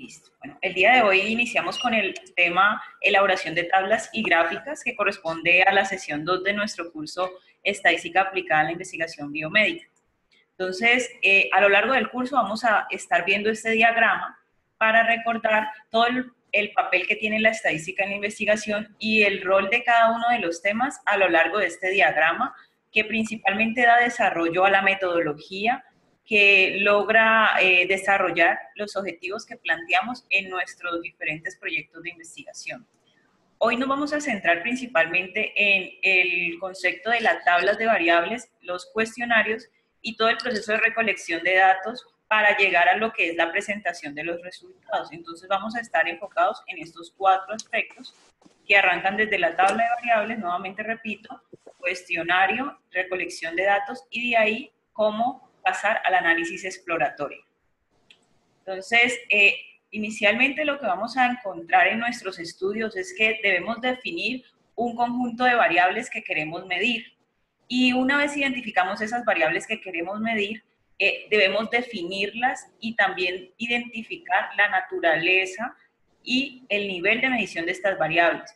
Listo. Bueno, el día de hoy iniciamos con el tema elaboración de tablas y gráficas que corresponde a la sesión 2 de nuestro curso Estadística aplicada a la investigación biomédica. Entonces, a lo largo del curso vamos a estar viendo este diagrama para recordar todo el papel que tiene la estadística en la investigación y el rol de cada uno de los temas a lo largo de este diagrama, que principalmente da desarrollo a la metodología que logra desarrollar los objetivos que planteamos en nuestros diferentes proyectos de investigación. Hoy nos vamos a centrar principalmente en el concepto de las tablas de variables, los cuestionarios y todo el proceso de recolección de datos para llegar a lo que es la presentación de los resultados. Entonces vamos a estar enfocados en estos 4 aspectos que arrancan desde la tabla de variables, nuevamente repito, cuestionario, recolección de datos y de ahí cómo pasar al análisis exploratorio. Entonces, inicialmente lo que vamos a encontrar en nuestros estudios es que debemos definir un conjunto de variables que queremos medir. Y una vez identificamos esas variables que queremos medir, debemos definirlas y también identificar la naturaleza y el nivel de medición de estas variables.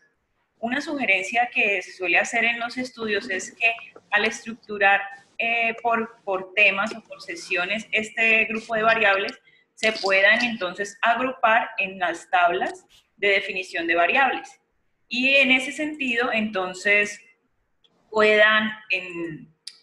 Una sugerencia que se suele hacer en los estudios es que al estructurar por temas o por sesiones este grupo de variables, se puedan entonces agrupar en las tablas de definición de variables. Y en ese sentido, entonces, puedan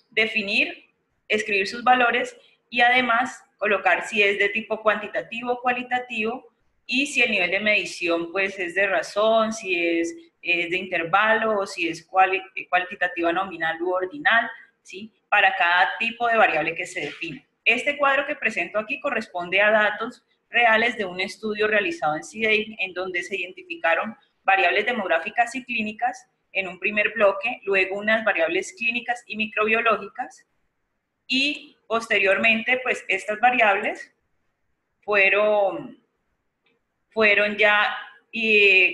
definir, escribir sus valores y además colocar si es de tipo cuantitativo o cualitativo y si el nivel de medición pues es de razón, si es de intervalo o si es cualitativa nominal u ordinal, ¿sí? Para cada tipo de variable que se define. Este cuadro que presento aquí corresponde a datos reales de un estudio realizado en CIDEI, en donde se identificaron variables demográficas y clínicas en un primer bloque, luego unas variables clínicas y microbiológicas, y posteriormente, pues estas variables fueron ya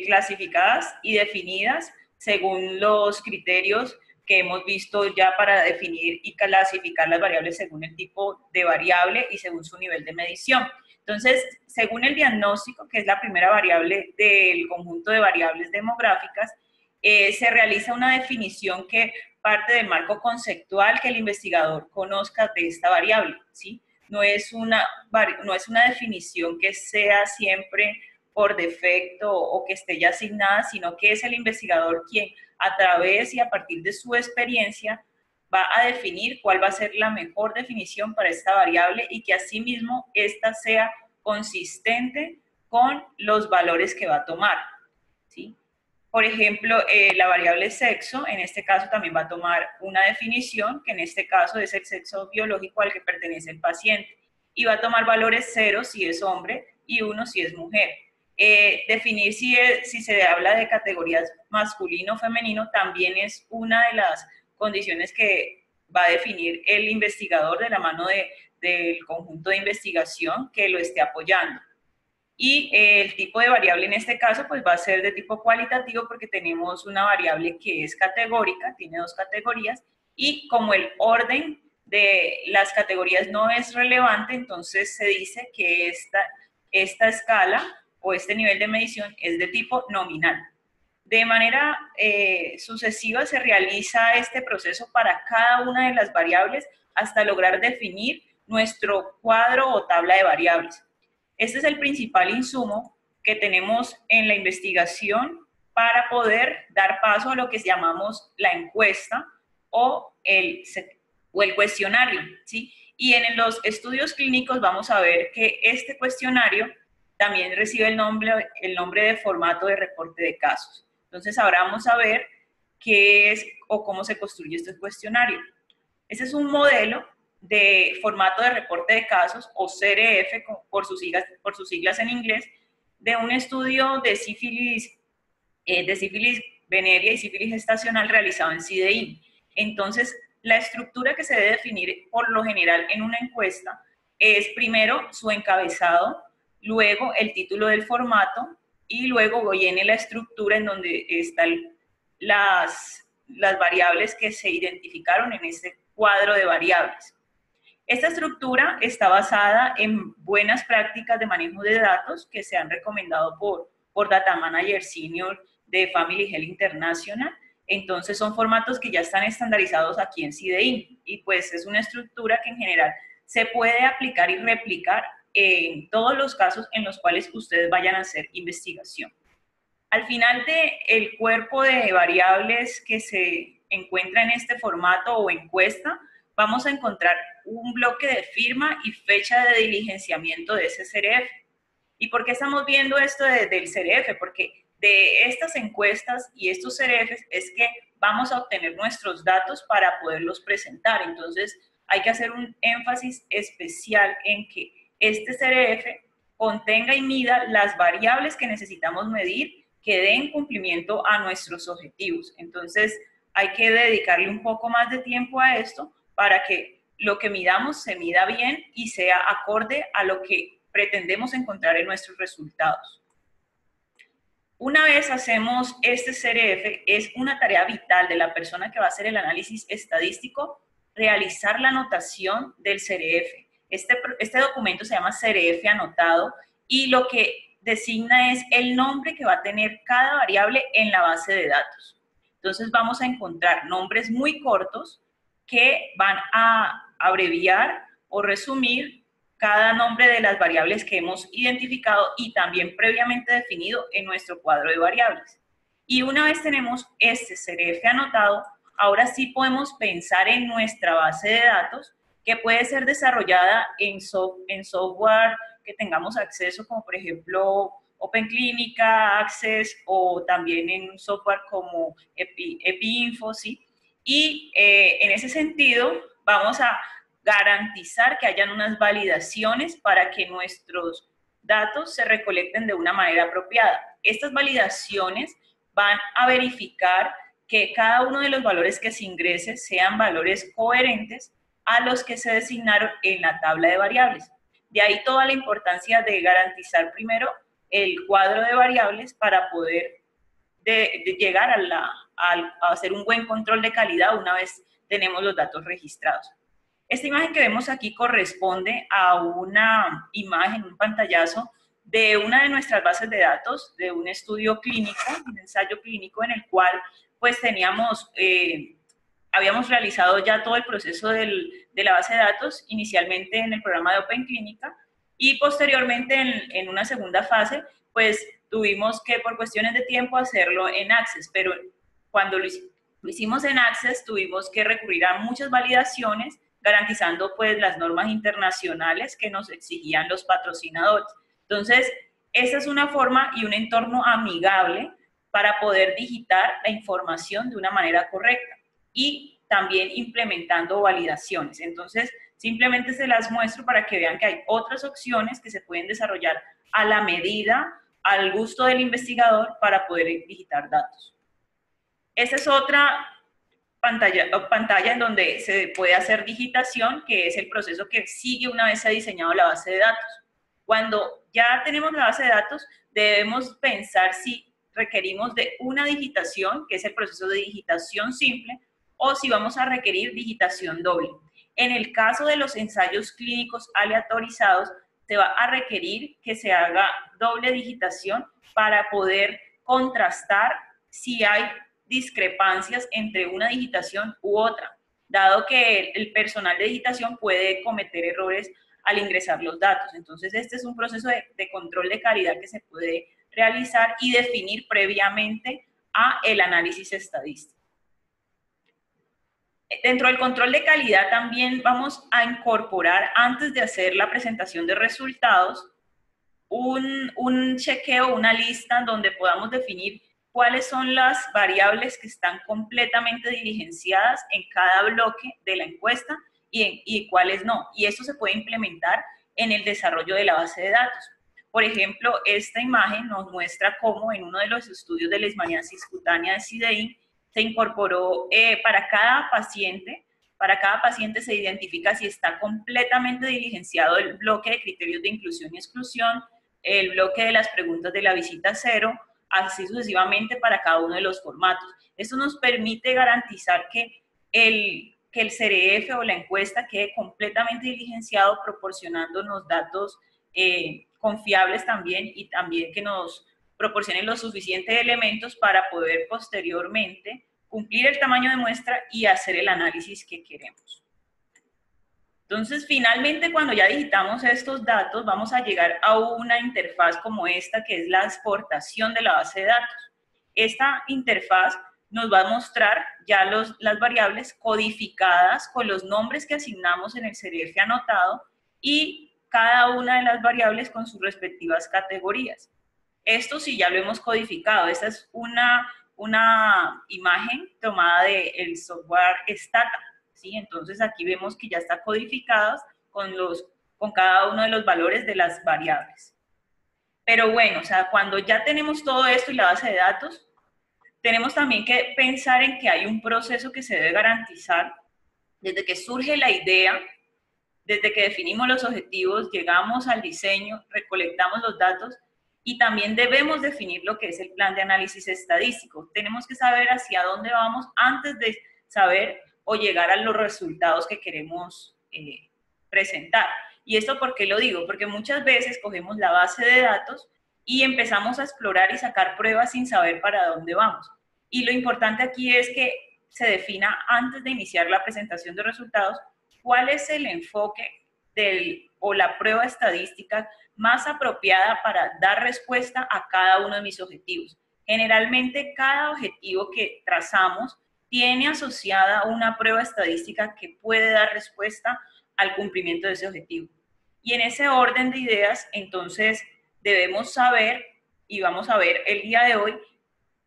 clasificadas y definidas según los criterios que hemos visto ya para definir y clasificar las variables según el tipo de variable y según su nivel de medición. Entonces, según el diagnóstico, que es la primera variable del conjunto de variables demográficas, se realiza una definición que parte del marco conceptual que el investigador conozca de esta variable, ¿sí? No es una definición que sea siempre por defecto o que esté ya asignada, sino que es el investigador quien a través y a partir de su experiencia va a definir cuál va a ser la mejor definición para esta variable y que asimismo esta sea consistente con los valores que va a tomar, ¿sí? Por ejemplo, la variable sexo, en este caso también va a tomar una definición, que en este caso es el sexo biológico al que pertenece el paciente, y va a tomar valores 0 si es hombre y 1 si es mujer. Definir si se habla de categorías masculino o femenino también es una de las condiciones que va a definir el investigador de la mano del conjunto de investigación que lo esté apoyando. Y el tipo de variable en este caso pues va a ser de tipo cualitativo porque tenemos una variable que es categórica, tiene 2 categorías, y como el orden de las categorías no es relevante, entonces se dice que esta escala o este nivel de medición es de tipo nominal. De manera sucesiva se realiza este proceso para cada una de las variables hasta lograr definir nuestro cuadro o tabla de variables. Este es el principal insumo que tenemos en la investigación para poder dar paso a lo que llamamos la encuesta o el cuestionario, ¿sí? Y en los estudios clínicos vamos a ver que este cuestionario también recibe el nombre de formato de reporte de casos. Entonces ahora vamos a ver qué es o cómo se construye este cuestionario. Este es un modelo de formato de reporte de casos, o CRF por sus siglas en inglés, de un estudio de sífilis venérea y sífilis gestacional realizado en CIDEI. Entonces, la estructura que se debe definir por lo general en una encuesta es primero su encabezado, luego el título del formato y luego viene la estructura en donde están las variables que se identificaron en este cuadro de variables. Esta estructura está basada en buenas prácticas de manejo de datos que se han recomendado por Data Manager Senior de Family Health International. Entonces son formatos que ya están estandarizados aquí en CDI y pues es una estructura que en general se puede aplicar y replicar en todos los casos en los cuales ustedes vayan a hacer investigación. Al final del cuerpo de variables que se encuentra en este formato o encuesta, vamos a encontrar un bloque de firma y fecha de diligenciamiento de ese CRF. ¿Y por qué estamos viendo esto del CRF? Porque de estas encuestas y estos CRFs es que vamos a obtener nuestros datos para poderlos presentar. Entonces, hay que hacer un énfasis especial en que este CRF contenga y mida las variables que necesitamos medir que den cumplimiento a nuestros objetivos. Entonces, hay que dedicarle un poco más de tiempo a esto para que lo que midamos se mida bien y sea acorde a lo que pretendemos encontrar en nuestros resultados. Una vez hacemos este CRF, es una tarea vital de la persona que va a hacer el análisis estadístico realizar la anotación del CRF. Este documento se llama CRF anotado y lo que designa es el nombre que va a tener cada variable en la base de datos. Entonces vamos a encontrar nombres muy cortos que van a abreviar o resumir cada nombre de las variables que hemos identificado y también previamente definido en nuestro cuadro de variables. Y una vez tenemos este CRF anotado, ahora sí podemos pensar en nuestra base de datos que puede ser desarrollada en software que tengamos acceso, como por ejemplo OpenClínica, Access o también en un software como EpiInfo, ¿sí? Y en ese sentido vamos a garantizar que hayan unas validaciones para que nuestros datos se recolecten de una manera apropiada. Estas validaciones van a verificar que cada uno de los valores que se ingrese sean valores coherentes a los que se designaron en la tabla de variables. De ahí toda la importancia de garantizar primero el cuadro de variables para poder llegar a hacer un buen control de calidad una vez tenemos los datos registrados. Esta imagen que vemos aquí corresponde a una imagen, un pantallazo de una de nuestras bases de datos, de un estudio clínico, un ensayo clínico en el cual pues teníamos, habíamos realizado ya todo el proceso de la base de datos, inicialmente en el programa de OpenClínica y posteriormente en una segunda fase, pues tuvimos que por cuestiones de tiempo hacerlo en Access, pero cuando lo hicimos en Access tuvimos que recurrir a muchas validaciones garantizando pues las normas internacionales que nos exigían los patrocinadores. Entonces, esa es una forma y un entorno amigable para poder digitar la información de una manera correcta y también implementando validaciones. Entonces, simplemente se las muestro para que vean que hay otras opciones que se pueden desarrollar a la medida, al gusto del investigador para poder digitar datos. Esta es otra pantalla en donde se puede hacer digitación, que es el proceso que sigue una vez se ha diseñado la base de datos. Cuando ya tenemos la base de datos, debemos pensar si requerimos de una digitación, que es el proceso de digitación simple, o si vamos a requerir digitación doble. En el caso de los ensayos clínicos aleatorizados, se va a requerir que se haga doble digitación para poder contrastar si hay discrepancias entre una digitación u otra, dado que el personal de digitación puede cometer errores al ingresar los datos. Entonces, este es un proceso de control de calidad que se puede realizar y definir previamente a el análisis estadístico. Dentro del control de calidad también vamos a incorporar, antes de hacer la presentación de resultados, un chequeo, una lista donde podamos definir cuáles son las variables que están completamente diligenciadas en cada bloque de la encuesta y cuáles no. Y esto se puede implementar en el desarrollo de la base de datos. Por ejemplo, esta imagen nos muestra cómo en uno de los estudios de leishmaniasis cutánea de CDI se incorporó para cada paciente se identifica si está completamente diligenciado el bloque de criterios de inclusión y exclusión, el bloque de las preguntas de la visita cero, así sucesivamente para cada uno de los formatos. Esto nos permite garantizar que el que el CRF o la encuesta quede completamente diligenciado, proporcionándonos datos confiables también, y también que nos proporcionen los suficientes elementos para poder posteriormente cumplir el tamaño de muestra y hacer el análisis que queremos. Entonces, finalmente, cuando ya digitamos estos datos, vamos a llegar a una interfaz como esta, que es la exportación de la base de datos. Esta interfaz nos va a mostrar ya las variables codificadas con los nombres que asignamos en el CRF anotado y cada una de las variables con sus respectivas categorías. Esto sí ya lo hemos codificado. Esta es una imagen tomada del software Stata, ¿sí? Entonces aquí vemos que ya está codificado con cada uno de los valores de las variables. Pero bueno, o sea, cuando ya tenemos todo esto y la base de datos, tenemos también que pensar en que hay un proceso que se debe garantizar desde que surge la idea, desde que definimos los objetivos, llegamos al diseño, recolectamos los datos y también debemos definir lo que es el plan de análisis estadístico. Tenemos que saber hacia dónde vamos antes de saber o llegar a los resultados que queremos presentar. ¿Y esto por qué lo digo? Porque muchas veces cogemos la base de datos y empezamos a explorar y sacar pruebas sin saber para dónde vamos. Y lo importante aquí es que se defina antes de iniciar la presentación de resultados cuál es el enfoque o la prueba estadística más apropiada para dar respuesta a cada uno de mis objetivos. Generalmente cada objetivo que trazamos tiene asociada una prueba estadística que puede dar respuesta al cumplimiento de ese objetivo. Y en ese orden de ideas, entonces, debemos saber, y vamos a ver el día de hoy,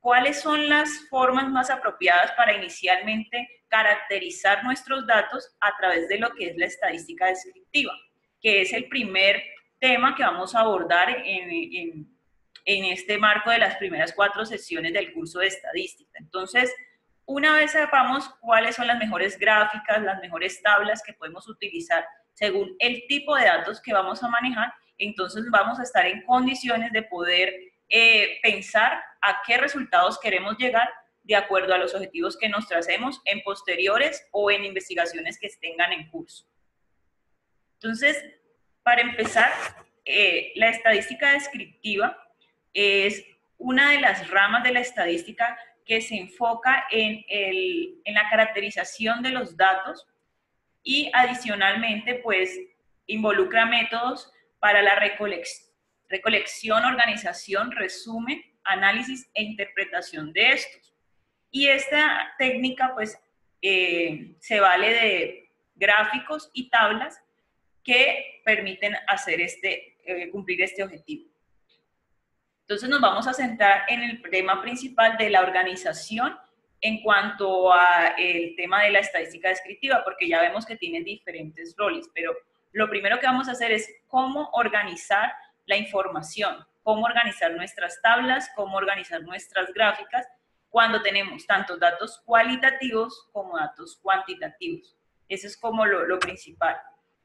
cuáles son las formas más apropiadas para inicialmente caracterizar nuestros datos a través de lo que es la estadística descriptiva, que es el primer tema que vamos a abordar en este marco de las primeras 4 sesiones del curso de estadística. Entonces, una vez sepamos cuáles son las mejores gráficas, las mejores tablas que podemos utilizar según el tipo de datos que vamos a manejar, entonces vamos a estar en condiciones de poder pensar a qué resultados queremos llegar de acuerdo a los objetivos que nos tracemos en posteriores o en investigaciones que tengan en curso. Entonces, para empezar, la estadística descriptiva es una de las ramas de la estadística que se enfoca en la caracterización de los datos y adicionalmente pues involucra métodos para la recolección, organización, resumen, análisis e interpretación de estos. Y esta técnica pues se vale de gráficos y tablas que permiten hacer cumplir este objetivo. Entonces nos vamos a centrar en el tema principal de la organización en cuanto a el tema de la estadística descriptiva, porque ya vemos que tiene diferentes roles, pero lo primero que vamos a hacer es cómo organizar la información, cómo organizar nuestras tablas, cómo organizar nuestras gráficas, cuando tenemos tanto datos cualitativos como datos cuantitativos. Eso es como lo principal.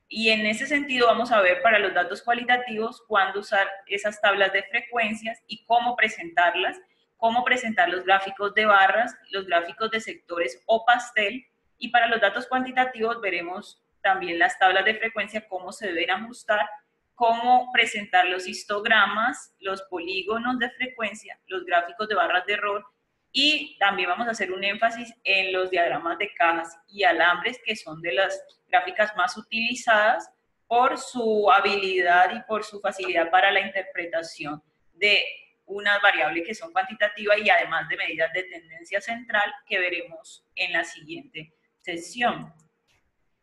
Y en ese sentido vamos a ver para los datos cualitativos cuándo usar esas tablas de frecuencias y cómo presentarlas, cómo presentar los gráficos de barras, los gráficos de sectores o pastel. Y para los datos cuantitativos veremos también las tablas de frecuencia, cómo se deben ajustar, cómo presentar los histogramas, los polígonos de frecuencia, los gráficos de barras de error, y también vamos a hacer un énfasis en los diagramas de cajas y alambres, que son de las gráficas más utilizadas por su habilidad y por su facilidad para la interpretación de unas variables que son cuantitativas y además de medidas de tendencia central que veremos en la siguiente sesión.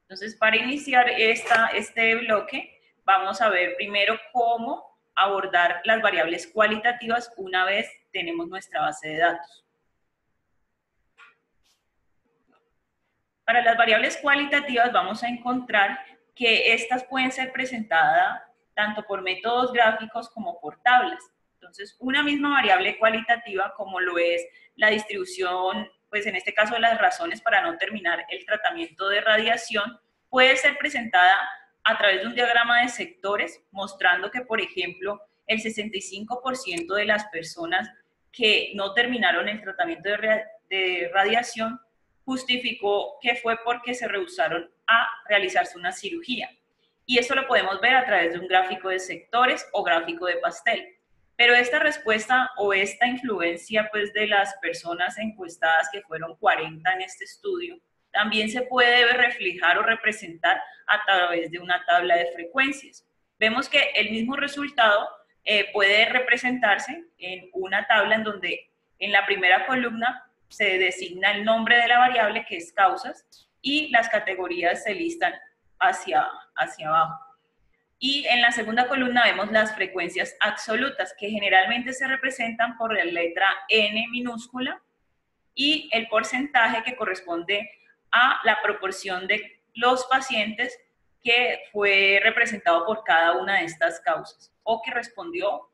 Entonces, para iniciar este bloque, vamos a ver primero cómo abordar las variables cualitativas una vez tenemos nuestra base de datos. Para las variables cualitativas vamos a encontrar que estas pueden ser presentadas tanto por métodos gráficos como por tablas. Entonces, una misma variable cualitativa, como lo es la distribución, pues en este caso las razones para no terminar el tratamiento de radiación, puede ser presentada a través de un diagrama de sectores, mostrando que, por ejemplo, el 65% de las personas que no terminaron el tratamiento de radiación justificó que fue porque se rehusaron a realizarse una cirugía. Y esto lo podemos ver a través de un gráfico de sectores o gráfico de pastel. Pero esta respuesta o esta influencia pues, de las personas encuestadas, que fueron 40 en este estudio, también se puede reflejar o representar a través de una tabla de frecuencias. Vemos que el mismo resultado puede representarse en una tabla en donde en la primera columna se designa el nombre de la variable, que es causas, y las categorías se listan hacia abajo. Y en la segunda columna vemos las frecuencias absolutas, que generalmente se representan por la letra N minúscula, y el porcentaje que corresponde a la proporción de los pacientes que fue representado por cada una de estas causas, o que respondió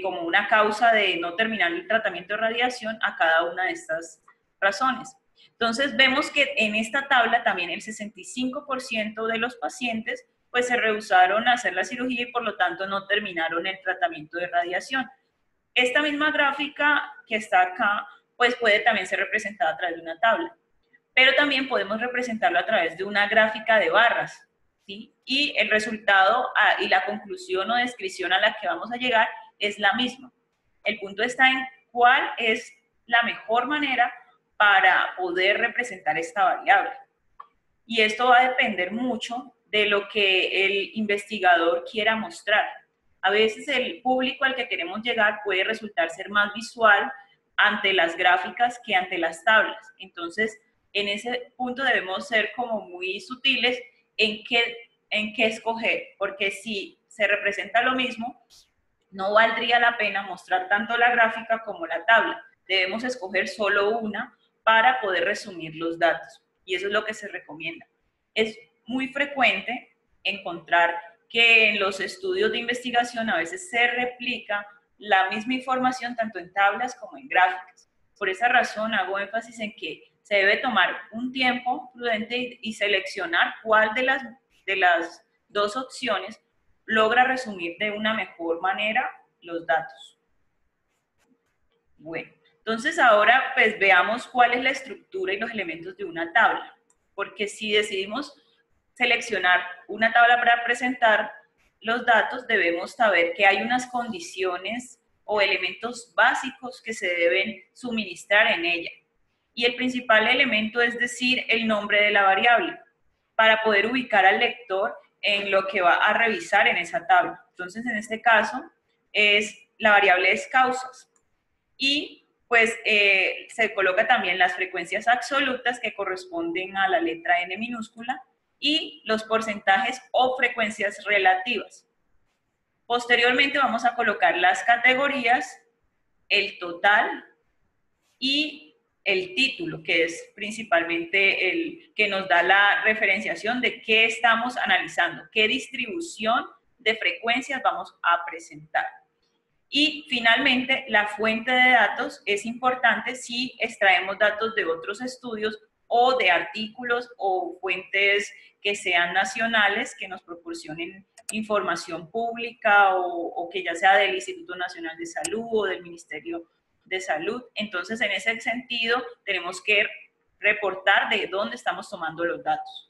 como una causa de no terminar el tratamiento de radiación a cada una de estas razones. Entonces vemos que en esta tabla también el 65% de los pacientes pues se rehusaron a hacer la cirugía y por lo tanto no terminaron el tratamiento de radiación. Esta misma gráfica que está acá pues puede también ser representada a través de una tabla, pero también podemos representarlo a través de una gráfica de barras, ¿sí? Y el resultado y la conclusión o descripción a la que vamos a llegar es la misma. El punto está en cuál es la mejor manera para poder representar esta variable. Y esto va a depender mucho de lo que el investigador quiera mostrar. A veces el público al que queremos llegar puede resultar ser más visual ante las gráficas que ante las tablas. Entonces, en ese punto debemos ser como muy sutiles en qué escoger, porque si se representa lo mismo, no valdría la pena mostrar tanto la gráfica como la tabla. Debemos escoger solo una para poder resumir los datos, y eso es lo que se recomienda. Es muy frecuente encontrar que en los estudios de investigación a veces se replica la misma información tanto en tablas como en gráficas. Por esa razón hago énfasis en que se debe tomar un tiempo prudente y seleccionar cuál de las dos opciones logra resumir de una mejor manera los datos. Bueno, entonces ahora pues veamos cuál es la estructura y los elementos de una tabla, porque si decidimos seleccionar una tabla para presentar los datos, debemos saber que hay unas condiciones o elementos básicos que se deben suministrar en ella. Y el principal elemento es decir el nombre de la variable, para poder ubicar al lector en lo que va a revisar en esa tabla. Entonces, en este caso, la variable es causas. Y pues se coloca también las frecuencias absolutas que corresponden a la letra N minúscula y los porcentajes o frecuencias relativas. Posteriormente vamos a colocar las categorías, el total y el título, que es principalmente el que nos da la referenciación de qué estamos analizando, qué distribución de frecuencias vamos a presentar. Y finalmente, la fuente de datos es importante si extraemos datos de otros estudios o de artículos o fuentes que sean nacionales, que nos proporcionen información pública o que ya sea del Instituto Nacional de Salud o del Ministerio de Salud. Entonces, en ese sentido, tenemos que reportar de dónde estamos tomando los datos.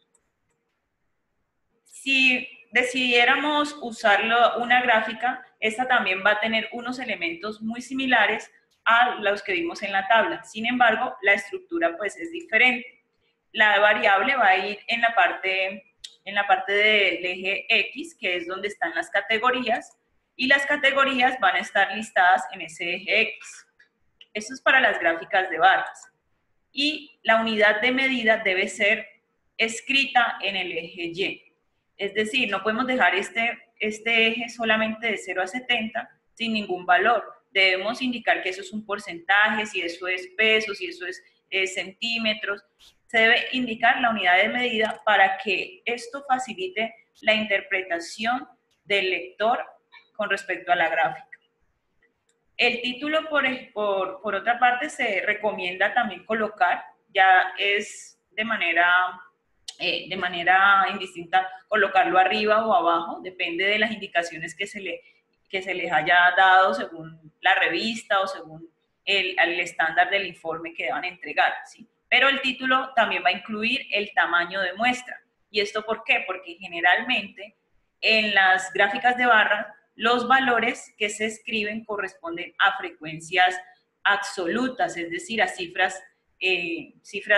Si decidiéramos usar una gráfica, esta también va a tener unos elementos muy similares a los que vimos en la tabla. Sin embargo, la estructura pues es diferente. La variable va a ir en la parte del eje X, que es donde están las categorías, y las categorías van a estar listadas en ese eje X. Esto es para las gráficas de barras. Y la unidad de medida debe ser escrita en el eje Y. Es decir, no podemos dejar este eje solamente de 0 a 70 sin ningún valor. Debemos indicar que eso es un porcentaje, si eso es peso, si eso es centímetros. Se debe indicar la unidad de medida para que esto facilite la interpretación del lector con respecto a la gráfica. El título, por otra parte, se recomienda también colocar, ya es de manera indistinta, colocarlo arriba o abajo, depende de las indicaciones que se les haya dado según la revista o según el estándar del informe que deban entregar, ¿sí? pero el título también va a incluir el tamaño de muestra. ¿Y esto por qué? Porque generalmente en las gráficas de barras los valores que se escriben corresponden a frecuencias absolutas, es decir, a cifras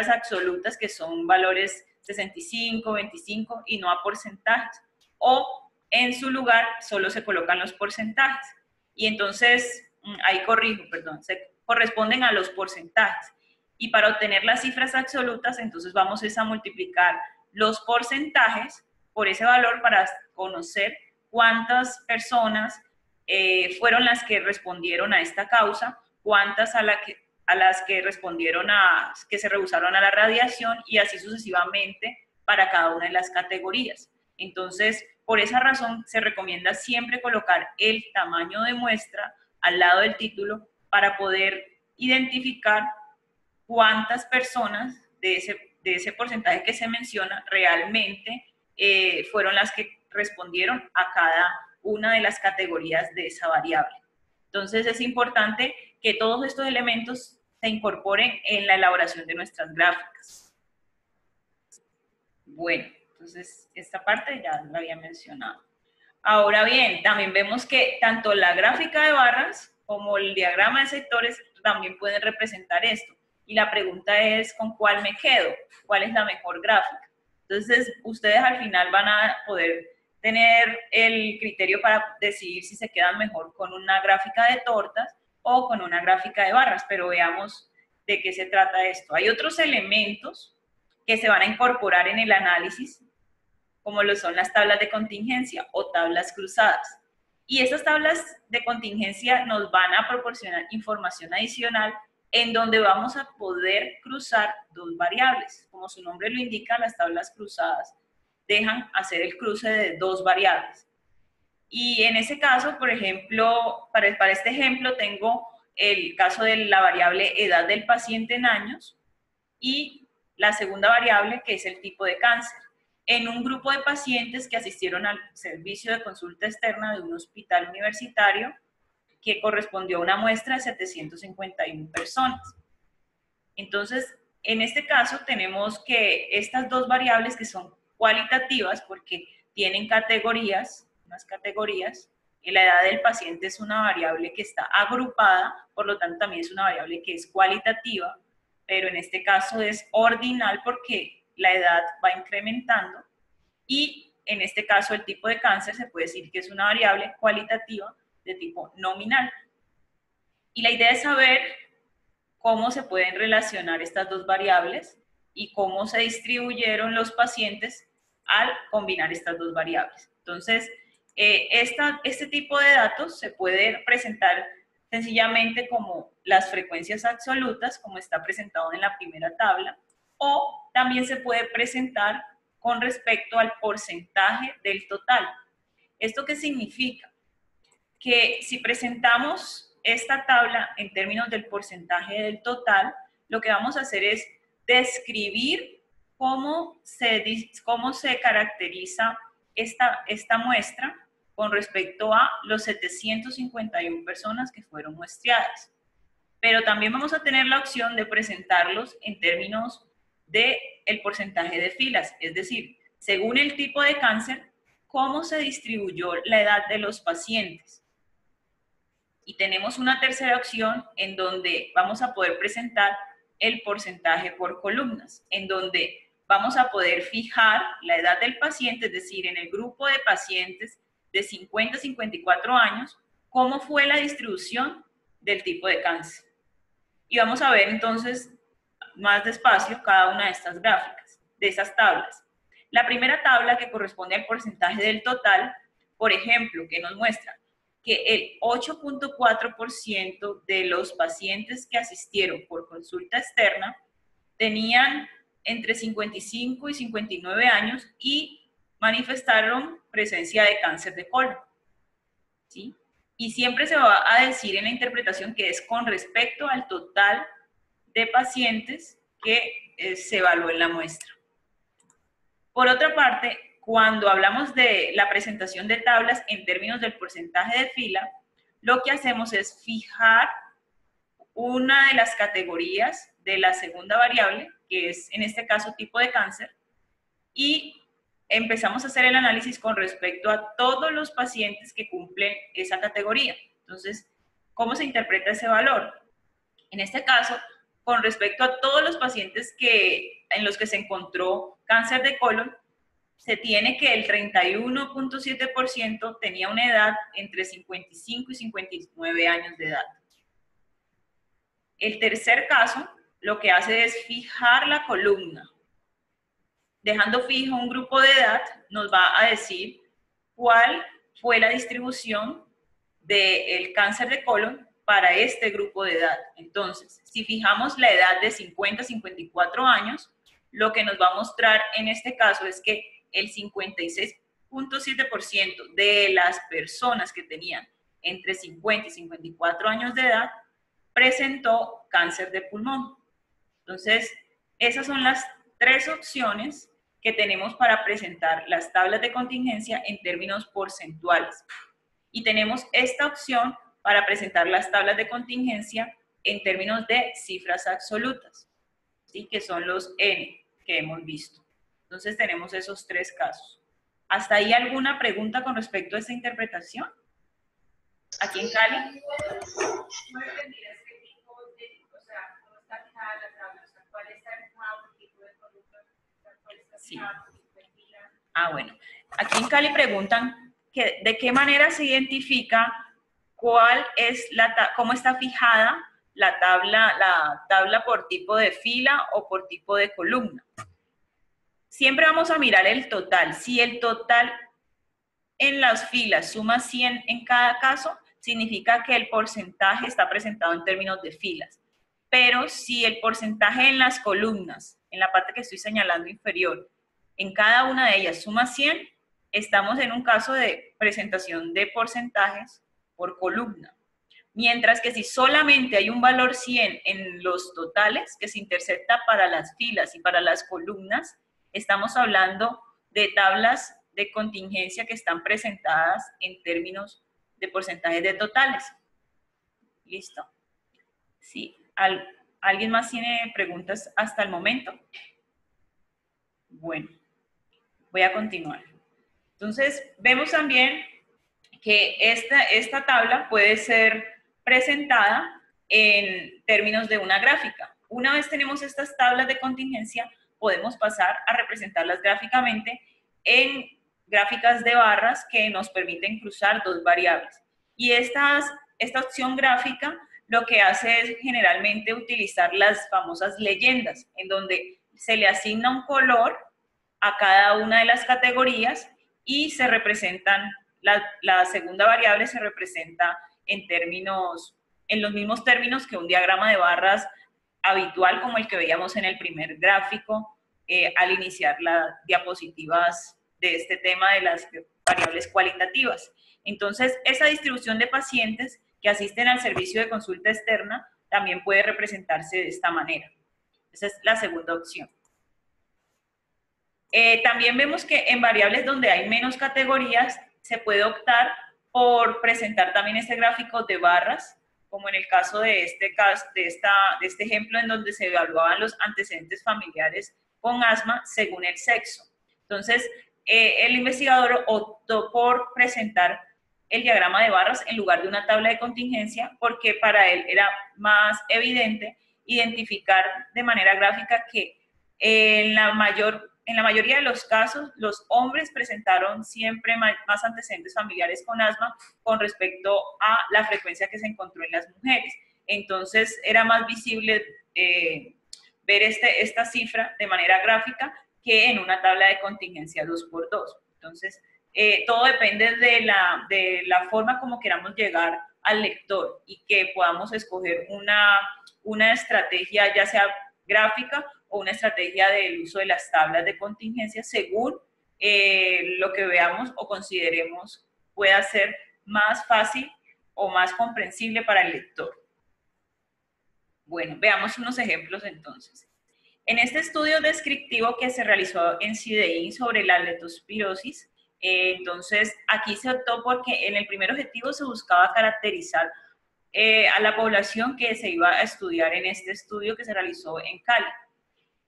absolutas que son valores 65, 25 y no a porcentajes. O en su lugar solo se colocan los porcentajes. Y entonces, ahí corrijo, perdón, se corresponden a los porcentajes. Y para obtener las cifras absolutas, entonces vamos a multiplicar los porcentajes por ese valor para conocer cuántas personas fueron las que respondieron a esta causa, cuántas a las que respondieron que se rehusaron a la radiación y así sucesivamente para cada una de las categorías. Entonces, por esa razón se recomienda siempre colocar el tamaño de muestra al lado del título para poder identificar cuántas personas de ese porcentaje que se menciona realmente fueron las que respondieron a cada una de las categorías de esa variable. Entonces es importante que todos estos elementos se incorporen en la elaboración de nuestras gráficas. Bueno, entonces esta parte ya la había mencionado. Ahora bien, también vemos que tanto la gráfica de barras como el diagrama de sectores también pueden representar esto. Y la pregunta es, ¿con cuál me quedo? ¿Cuál es la mejor gráfica? Entonces, ustedes al final van a poder tener el criterio para decidir si se quedan mejor con una gráfica de tortas o con una gráfica de barras, pero veamos de qué se trata esto. Hay otros elementos que se van a incorporar en el análisis, como lo son las tablas de contingencia o tablas cruzadas. Y esas tablas de contingencia nos van a proporcionar información adicional en donde vamos a poder cruzar dos variables. Como su nombre lo indica, las tablas cruzadas dejan hacer el cruce de dos variables. Y en ese caso, por ejemplo, para este ejemplo tengo el caso de la variable edad del paciente en años y la segunda variable que es el tipo de cáncer. En un grupo de pacientes que asistieron al servicio de consulta externa de un hospital universitario que correspondió a una muestra de 751 personas. Entonces, en este caso tenemos que estas dos variables que son cualitativas porque tienen categorías, unas categorías, y la edad del paciente es una variable que está agrupada, por lo tanto también es una variable que es cualitativa, pero en este caso es ordinal porque la edad va incrementando y en este caso el tipo de cáncer se puede decir que es una variable cualitativa de tipo nominal. Y la idea es saber cómo se pueden relacionar estas dos variables y cómo se distribuyeron los pacientes al combinar estas dos variables. Entonces, este tipo de datos se puede presentar sencillamente como las frecuencias absolutas, como está presentado en la primera tabla, o también se puede presentar con respecto al porcentaje del total. ¿Esto qué significa? Que si presentamos esta tabla en términos del porcentaje del total, lo que vamos a hacer es describir cómo se caracteriza esta muestra con respecto a los 751 personas que fueron muestreadas. Pero también vamos a tener la opción de presentarlos en términos del porcentaje de filas, es decir, según el tipo de cáncer, cómo se distribuyó la edad de los pacientes. Y tenemos una tercera opción en donde vamos a poder presentar el porcentaje por columnas, en donde vamos a poder fijar la edad del paciente, es decir, en el grupo de pacientes de 50 a 54 años, cómo fue la distribución del tipo de cáncer. Y vamos a ver entonces más despacio cada una de estas gráficas, de esas tablas. La primera tabla que corresponde al porcentaje del total, por ejemplo, que nos muestra que el 8.4% de los pacientes que asistieron por consulta externa tenían entre 55 y 59 años y manifestaron presencia de cáncer de colon, ¿sí? Y siempre se va a decir en la interpretación que es con respecto al total de pacientes que se evaluó en la muestra. Por otra parte, cuando hablamos de la presentación de tablas en términos del porcentaje de fila, lo que hacemos es fijar una de las categorías de la segunda variable, que es en este caso tipo de cáncer, y empezamos a hacer el análisis con respecto a todos los pacientes que cumplen esa categoría. Entonces, ¿cómo se interpreta ese valor? En este caso, con respecto a todos los pacientes en los que se encontró cáncer de colon, se tiene que el 31.7% tenía una edad entre 55 y 59 años de edad. El tercer caso lo que hace es fijar la columna. Dejando fijo un grupo de edad, nos va a decir cuál fue la distribución del cáncer de colon para este grupo de edad. Entonces, si fijamos la edad de 50 a 54 años, lo que nos va a mostrar en este caso es que el 56.7% de las personas que tenían entre 50 y 54 años de edad presentó cáncer de pulmón. Entonces, esas son las tres opciones que tenemos para presentar las tablas de contingencia en términos porcentuales. Y tenemos esta opción para presentar las tablas de contingencia en términos de cifras absolutas, ¿sí? Que son los N que hemos visto. Entonces tenemos esos tres casos. ¿Hasta ahí alguna pregunta con respecto a esta interpretación? Aquí en Cali. ¿No entendidas qué tipo de, o sea, cómo está fijada la tabla? O sea, ¿cuál está fijado por tipo de columna? ¿Cuál está fijado por tipo de fila? Ah, bueno. Aquí en Cali preguntan que, de qué manera se identifica cómo está fijada la tabla por tipo de fila o por tipo de columna. Siempre vamos a mirar el total. Si el total en las filas suma 100 en cada caso, significa que el porcentaje está presentado en términos de filas. Pero si el porcentaje en las columnas, en la parte que estoy señalando inferior, en cada una de ellas suma 100, estamos en un caso de presentación de porcentajes por columna. Mientras que si solamente hay un valor 100 en los totales que se intercepta para las filas y para las columnas, estamos hablando de tablas de contingencia que están presentadas en términos de porcentajes de totales. ¿Listo? Sí. ¿Alguien más tiene preguntas hasta el momento? Bueno, voy a continuar. Entonces, vemos también que esta tabla puede ser presentada en términos de una gráfica. Una vez tenemos estas tablas de contingencia, podemos pasar a representarlas gráficamente en gráficas de barras que nos permiten cruzar dos variables. Y esta opción gráfica lo que hace es generalmente utilizar las famosas leyendas, en donde se le asigna un color a cada una de las categorías y se representan, la segunda variable se representa en los mismos términos que un diagrama de barras habitual, como el que veíamos en el primer gráfico, al iniciar las diapositivas de este tema de las variables cualitativas. Entonces, esa distribución de pacientes que asisten al servicio de consulta externa también puede representarse de esta manera. Esa es la segunda opción. También vemos que en variables donde hay menos categorías se puede optar por presentar también este gráfico de barras, como en el caso de este ejemplo en donde se evaluaban los antecedentes familiares con asma según el sexo. Entonces, el investigador optó por presentar el diagrama de barras en lugar de una tabla de contingencia porque para él era más evidente identificar de manera gráfica que en la mayoría de los casos, los hombres presentaron siempre más antecedentes familiares con asma con respecto a la frecuencia que se encontró en las mujeres. Entonces, era más visible ver esta cifra de manera gráfica que en una tabla de contingencia 2×2. Entonces, todo depende de la forma como queramos llegar al lector y que podamos escoger una estrategia, ya sea gráfica o una estrategia del uso de las tablas de contingencia según lo que veamos o consideremos pueda ser más fácil o más comprensible para el lector. Bueno, veamos unos ejemplos entonces. En este estudio descriptivo que se realizó en CIDEI sobre la leptospirosis, entonces aquí se optó porque en el primer objetivo se buscaba caracterizar a la población que se iba a estudiar en este estudio que se realizó en Cali.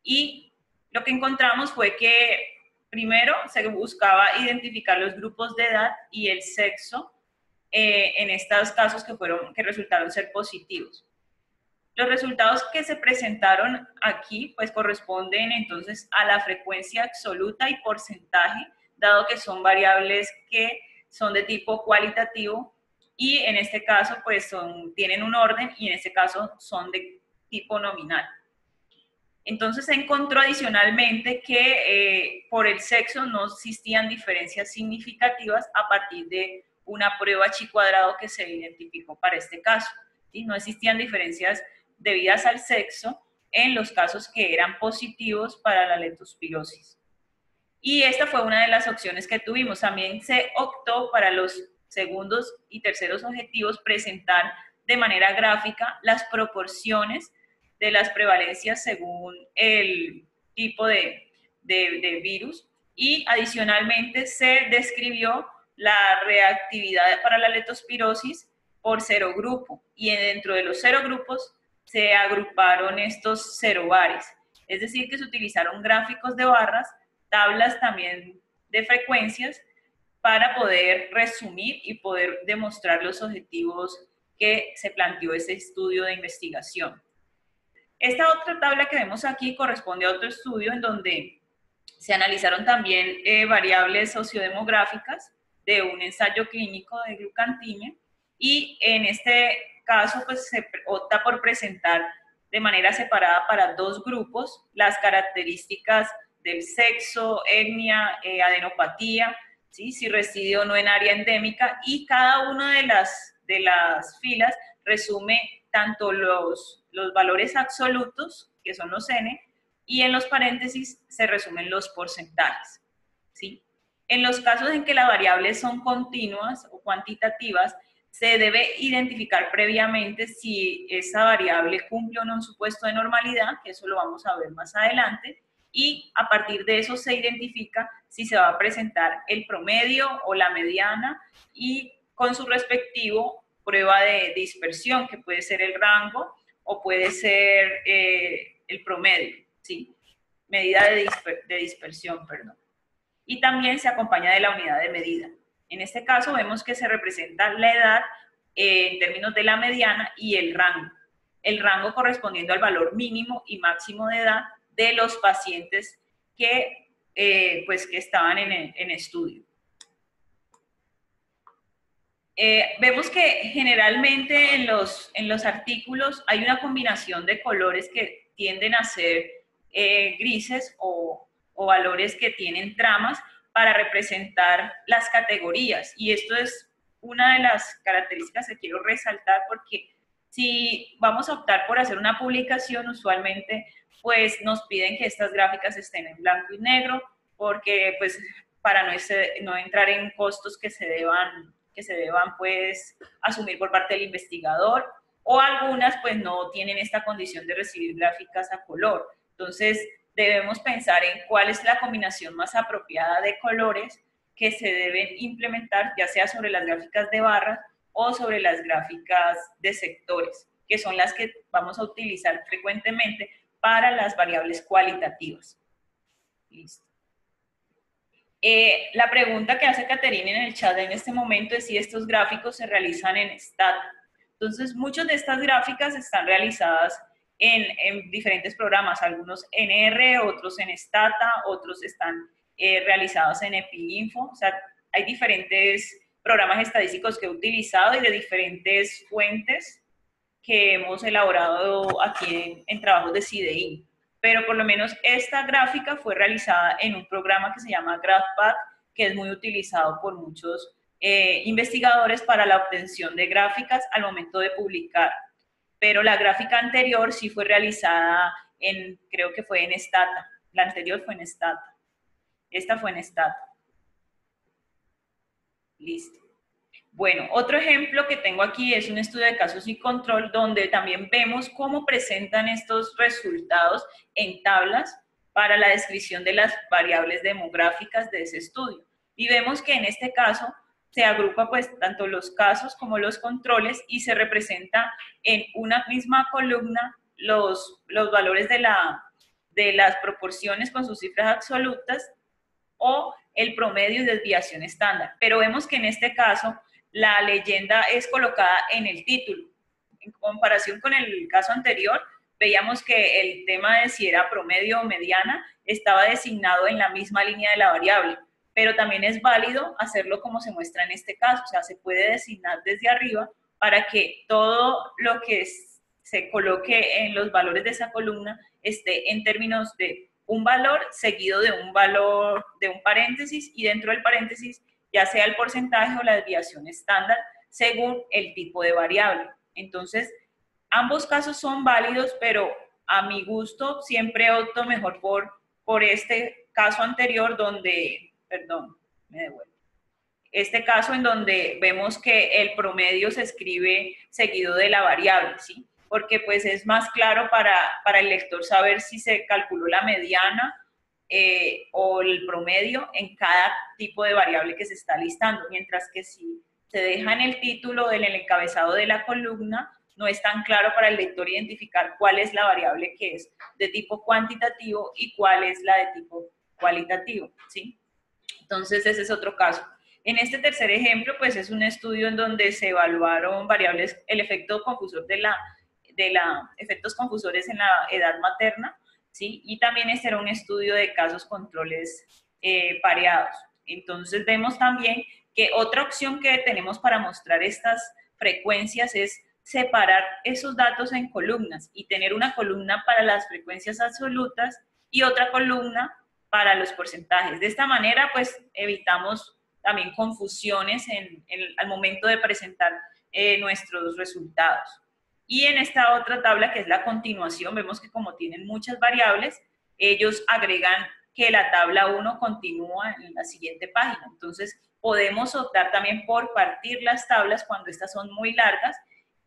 Y lo que encontramos fue que primero se buscaba identificar los grupos de edad y el sexo en estos casos que resultaron ser positivos. Los resultados que se presentaron aquí pues corresponden entonces a la frecuencia absoluta y porcentaje, dado que son variables que son de tipo cualitativo y en este caso pues tienen un orden y en este caso son de tipo nominal. Entonces se encontró adicionalmente que por el sexo no existían diferencias significativas a partir de una prueba chi cuadrado que se identificó para este caso. ¿Sí? No existían diferencias debidas al sexo en los casos que eran positivos para la leptospirosis. Y esta fue una de las opciones que tuvimos. También se optó para los segundos y terceros objetivos presentar de manera gráfica las proporciones de las prevalencias según el tipo de virus y adicionalmente se describió la reactividad para la leptospirosis por serogrupo y dentro de los serogrupos se agruparon estos serobares, es decir que se utilizaron gráficos de barras, tablas también de frecuencias para poder resumir y poder demostrar los objetivos que se planteó ese estudio de investigación. Esta otra tabla que vemos aquí corresponde a otro estudio en donde se analizaron también variables sociodemográficas de un ensayo clínico de glucantina y en este caso pues se opta por presentar de manera separada para dos grupos las características del sexo, etnia, adenopatía, ¿sí? Si reside o no en área endémica y cada una de las filas resume tanto los valores absolutos, que son los N, y en los paréntesis se resumen los porcentajes, ¿sí? En los casos en que las variables son continuas o cuantitativas, se debe identificar previamente si esa variable cumple o no un supuesto de normalidad, que eso lo vamos a ver más adelante, y a partir de eso se identifica si se va a presentar el promedio o la mediana y con su respectivo prueba de dispersión, que puede ser el rango o puede ser el promedio, ¿sí? Medida de dispersión, perdón. Y también se acompaña de la unidad de medida. En este caso vemos que se representa la edad en términos de la mediana y el rango correspondiendo al valor mínimo y máximo de edad de los pacientes que estaban en estudio. Vemos que generalmente en los artículos hay una combinación de colores que tienden a ser grises o valores que tienen tramas para representar las categorías. Y esto es una de las características que quiero resaltar porque si vamos a optar por hacer una publicación, usualmente pues nos piden que estas gráficas estén en blanco y negro porque pues para no entrar en costos que se deban pues asumir por parte del investigador o algunas pues no tienen esta condición de recibir gráficas a color. Entonces debemos pensar en cuál es la combinación más apropiada de colores que se deben implementar, ya sea sobre las gráficas de barras o sobre las gráficas de sectores, que son las que vamos a utilizar frecuentemente para las variables cualitativas. Listo. La pregunta que hace Caterina en el chat en este momento es si estos gráficos se realizan en Stata. Entonces, muchas de estas gráficas están realizadas en diferentes programas, algunos en R, otros en Stata, otros están realizados en EpiInfo. O sea, hay diferentes programas estadísticos que he utilizado y de diferentes fuentes que hemos elaborado aquí en trabajos de CIDEI. Pero por lo menos esta gráfica fue realizada en un programa que se llama GraphPath, que es muy utilizado por muchos investigadores para la obtención de gráficas al momento de publicar. Pero la gráfica anterior sí fue realizada creo que fue en Stata. La anterior fue en Stata. Esta fue en Stata. Listo. Bueno, otro ejemplo que tengo aquí es un estudio de casos y control donde también vemos cómo presentan estos resultados en tablas para la descripción de las variables demográficas de ese estudio. Y vemos que en este caso se agrupa pues tanto los casos como los controles y se representa en una misma columna los valores de las proporciones con sus cifras absolutas o el promedio y desviación estándar. Pero vemos que en este caso la leyenda es colocada en el título. En comparación con el caso anterior, veíamos que el tema de si era promedio o mediana estaba designado en la misma línea de la variable, pero también es válido hacerlo como se muestra en este caso, o sea, se puede designar desde arriba para que todo lo que se coloque en los valores de esa columna esté en términos de un valor seguido de un valor, de un paréntesis, y dentro del paréntesis ya sea el porcentaje o la desviación estándar según el tipo de variable. Entonces, ambos casos son válidos, pero a mi gusto siempre opto mejor por este caso anterior donde, perdón, me devuelvo. Este caso en donde vemos que el promedio se escribe seguido de la variable, ¿sí? Porque pues es más claro para el lector saber si se calculó la mediana o el promedio en cada tipo de variable que se está listando, mientras que si se deja en el título, en el encabezado de la columna, no es tan claro para el lector identificar cuál es la variable que es de tipo cuantitativo y cuál es la de tipo cualitativo, ¿sí? Entonces ese es otro caso. En este tercer ejemplo, pues es un estudio en donde se evaluaron variables, el efecto confusor efectos confusores en la edad materna, ¿sí? Y también este era un estudio de casos controles pareados. Entonces vemos también que otra opción que tenemos para mostrar estas frecuencias es separar esos datos en columnas y tener una columna para las frecuencias absolutas y otra columna para los porcentajes. De esta manera, pues evitamos también confusiones al momento de presentar nuestros resultados. Y en esta otra tabla, que es la continuación, vemos que como tienen muchas variables, ellos agregan que la tabla 1 continúa en la siguiente página. Entonces, podemos optar también por partir las tablas cuando estas son muy largas,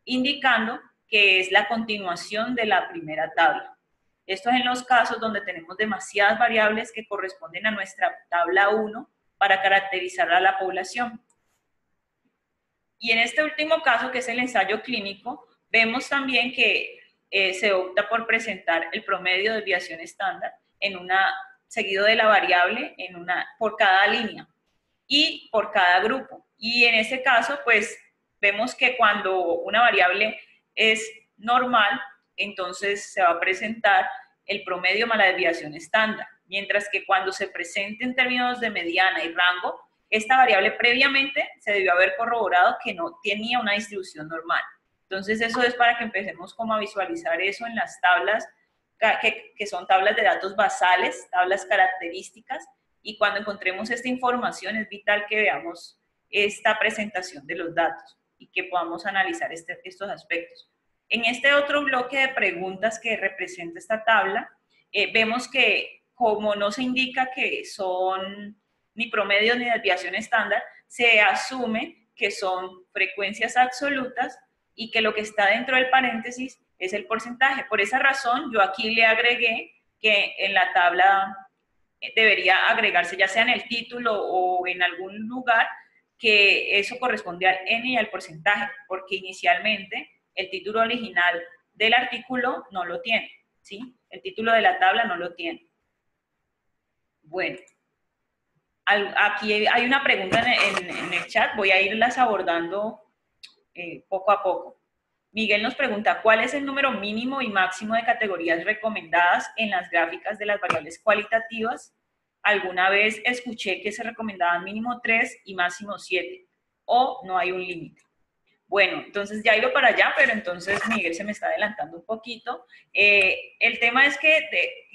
indicando que es la continuación de la primera tabla. Esto es en los casos donde tenemos demasiadas variables que corresponden a nuestra tabla 1 para caracterizar a la población. Y en este último caso, que es el ensayo clínico, vemos también que se opta por presentar el promedio de desviación estándar seguido de la variable por cada línea y por cada grupo. Y en este caso, pues vemos que cuando una variable es normal, entonces se va a presentar el promedio más la desviación estándar, mientras que cuando se presente en términos de mediana y rango, esta variable previamente se debió haber corroborado que no tenía una distribución normal. Entonces eso es para que empecemos como a visualizar eso en las tablas, que son tablas de datos basales, tablas características, y cuando encontremos esta información es vital que veamos esta presentación de los datos y que podamos analizar estos aspectos. En este otro bloque de preguntas que representa esta tabla, vemos que como no se indica que son ni promedios ni desviación estándar, se asume que son frecuencias absolutas y que lo que está dentro del paréntesis es el porcentaje. Por esa razón, yo aquí le agregué que en la tabla debería agregarse ya sea en el título o en algún lugar que eso corresponde al N y al porcentaje, porque inicialmente el título original del artículo no lo tiene, ¿sí? El título de la tabla no lo tiene. Bueno, aquí hay una pregunta en el chat, voy a irlas abordando poco a poco. Miguel nos pregunta, ¿cuál es el número mínimo y máximo de categorías recomendadas en las gráficas de las variables cualitativas? Alguna vez escuché que se recomendaban mínimo 3 y máximo 7, o no hay un límite. Bueno, entonces ya iba para allá, pero entonces Miguel se me está adelantando un poquito. El tema es que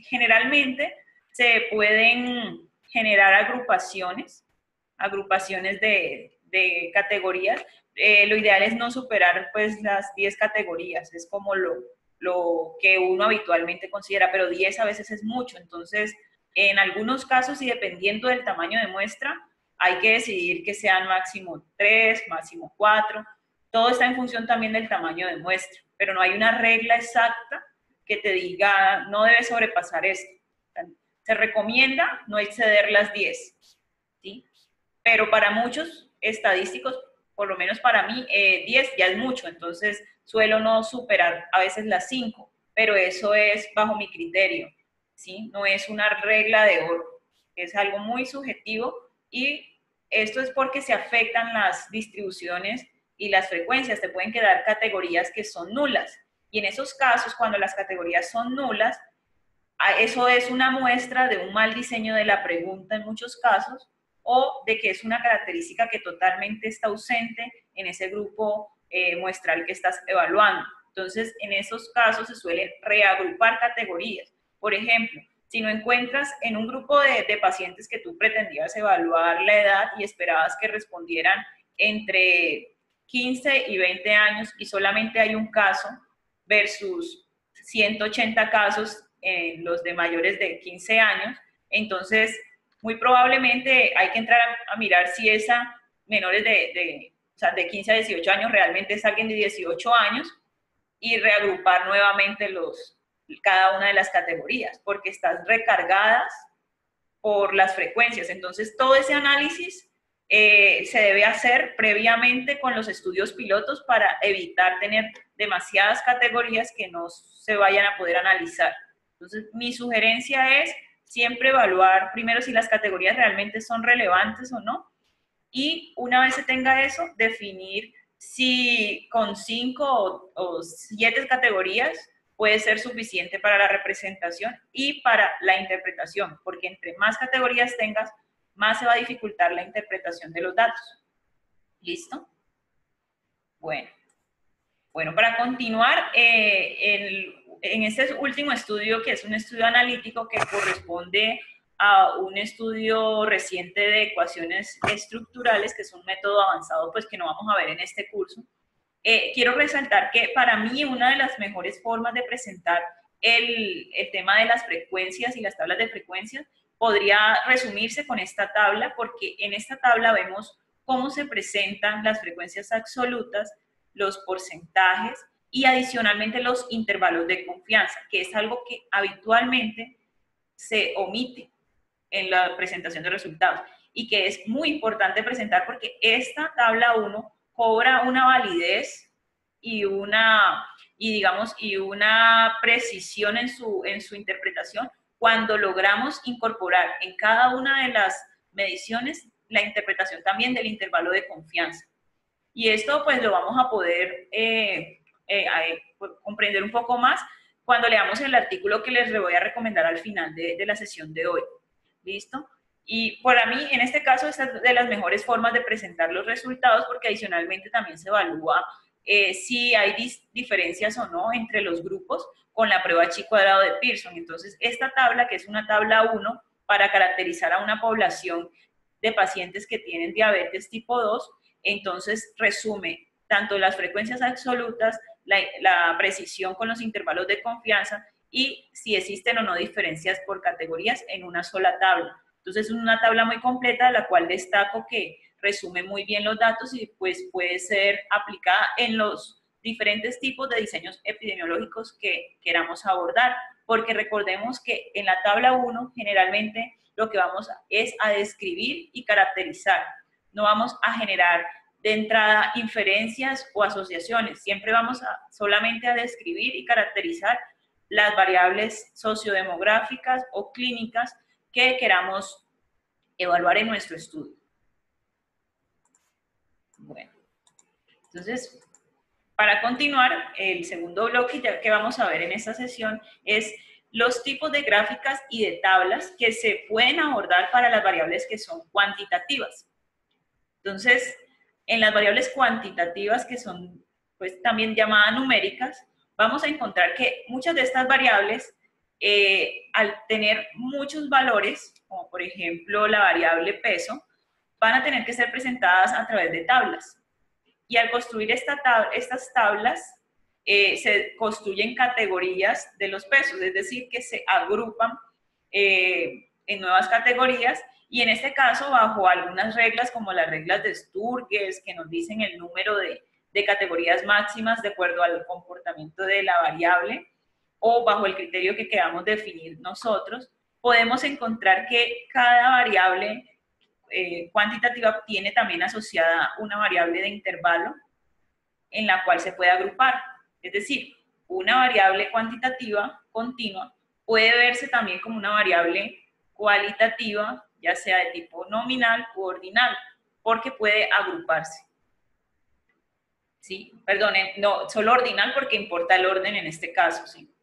generalmente se pueden generar agrupaciones de categorías. Lo ideal es no superar pues las 10 categorías, es como lo que uno habitualmente considera, pero 10 a veces es mucho. Entonces, en algunos casos y dependiendo del tamaño de muestra, hay que decidir que sean máximo 3, máximo 4. Todo está en función también del tamaño de muestra, pero no hay una regla exacta que te diga no debes sobrepasar esto. Se recomienda no exceder las 10, ¿sí? Pero para muchos estadísticos, por lo menos para mí, 10 ya es mucho, entonces suelo no superar a veces las 5, pero eso es bajo mi criterio, ¿sí? No es una regla de oro, es algo muy subjetivo y esto es porque se afectan las distribuciones y las frecuencias, te pueden quedar categorías que son nulas. Y en esos casos, cuando las categorías son nulas, eso es una muestra de un mal diseño de la pregunta en muchos casos, o de que es una característica que totalmente está ausente en ese grupo muestral que estás evaluando. Entonces, en esos casos se suelen reagrupar categorías. Por ejemplo, si no encuentras en un grupo de pacientes que tú pretendías evaluar la edad y esperabas que respondieran entre 15 y 20 años y solamente hay un caso versus 180 casos en los de mayores de 15 años, entonces muy probablemente hay que entrar a mirar si esa menores o sea, de 15 a 18 años realmente es alguien de 18 años y reagrupar nuevamente cada una de las categorías, porque están recargadas por las frecuencias. Entonces, todo ese análisis se debe hacer previamente con los estudios pilotos para evitar tener demasiadas categorías que no se vayan a poder analizar. Entonces, mi sugerencia es siempre evaluar primero si las categorías realmente son relevantes o no, y una vez se tenga eso, definir si con 5 o 7 categorías puede ser suficiente para la representación y para la interpretación, porque entre más categorías tengas, más se va a dificultar la interpretación de los datos. ¿Listo? Bueno, para continuar, en este último estudio, que es un estudio analítico que corresponde a un estudio reciente de ecuaciones estructurales, que es un método avanzado pues que no vamos a ver en este curso, quiero resaltar que para mí una de las mejores formas de presentar el tema de las frecuencias y las tablas de frecuencias podría resumirse con esta tabla, porque en esta tabla vemos cómo se presentan las frecuencias absolutas, los porcentajes y adicionalmente los intervalos de confianza, que es algo que habitualmente se omite en la presentación de resultados y que es muy importante presentar porque esta tabla 1 cobra una validez y una precisión en su interpretación cuando logramos incorporar en cada una de las mediciones la interpretación también del intervalo de confianza. Y esto pues lo vamos a poder comprender un poco más cuando leamos el artículo que les voy a recomendar al final de la sesión de hoy. ¿Listo? Y para mí, en este caso, esta es de las mejores formas de presentar los resultados porque adicionalmente también se evalúa si hay diferencias o no entre los grupos con la prueba chi cuadrado de Pearson. Entonces, esta tabla, que es una tabla 1, para caracterizar a una población de pacientes que tienen diabetes tipo 2, entonces resume tanto las frecuencias absolutas, la precisión con los intervalos de confianza y si existen o no diferencias por categorías en una sola tabla. Entonces es una tabla muy completa, la cual destaco que resume muy bien los datos y pues puede ser aplicada en los diferentes tipos de diseños epidemiológicos que queramos abordar, porque recordemos que en la tabla 1 generalmente lo que vamos es a describir y caracterizar, no vamos a generar de entrada inferencias o asociaciones, siempre vamos solamente a describir y caracterizar las variables sociodemográficas o clínicas que queramos evaluar en nuestro estudio. Bueno, entonces, para continuar, el segundo bloque que vamos a ver en esta sesión es los tipos de gráficas y de tablas que se pueden abordar para las variables que son cuantitativas. Entonces, en las variables cuantitativas, que son pues también llamadas numéricas, vamos a encontrar que muchas de estas variables, al tener muchos valores, como por ejemplo la variable peso, van a tener que ser presentadas a través de tablas. Y al construir estas tablas, se construyen categorías de los pesos, es decir, que se agrupan en nuevas categorías y en este caso bajo algunas reglas como las reglas de Sturges que nos dicen el número de categorías máximas de acuerdo al comportamiento de la variable o bajo el criterio que queramos definir nosotros, podemos encontrar que cada variable cuantitativa tiene también asociada una variable de intervalo en la cual se puede agrupar. Es decir, una variable cuantitativa continua puede verse también como una variable cualitativa, ya sea de tipo nominal u ordinal, porque puede agruparse. ¿Sí? Perdonen, no, solo ordinal porque importa el orden en este caso, ¿sí?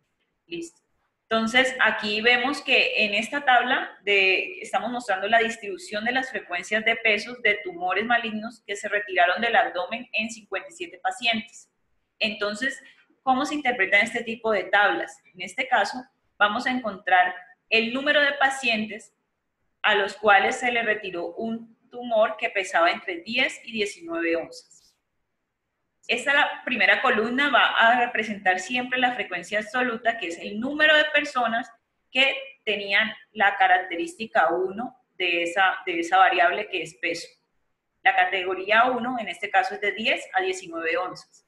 Listo. Entonces, aquí vemos que en esta tabla estamos mostrando la distribución de las frecuencias de pesos de tumores malignos que se retiraron del abdomen en 57 pacientes. Entonces, ¿cómo se interpretan este tipo de tablas? En este caso, vamos a encontrar el número de pacientes a los cuales se le retiró un tumor que pesaba entre 10 y 19 onzas. La primera columna va a representar siempre la frecuencia absoluta, que es el número de personas que tenían la característica 1 de esa variable que es peso. La categoría 1, en este caso, es de 10 a 19 onzas.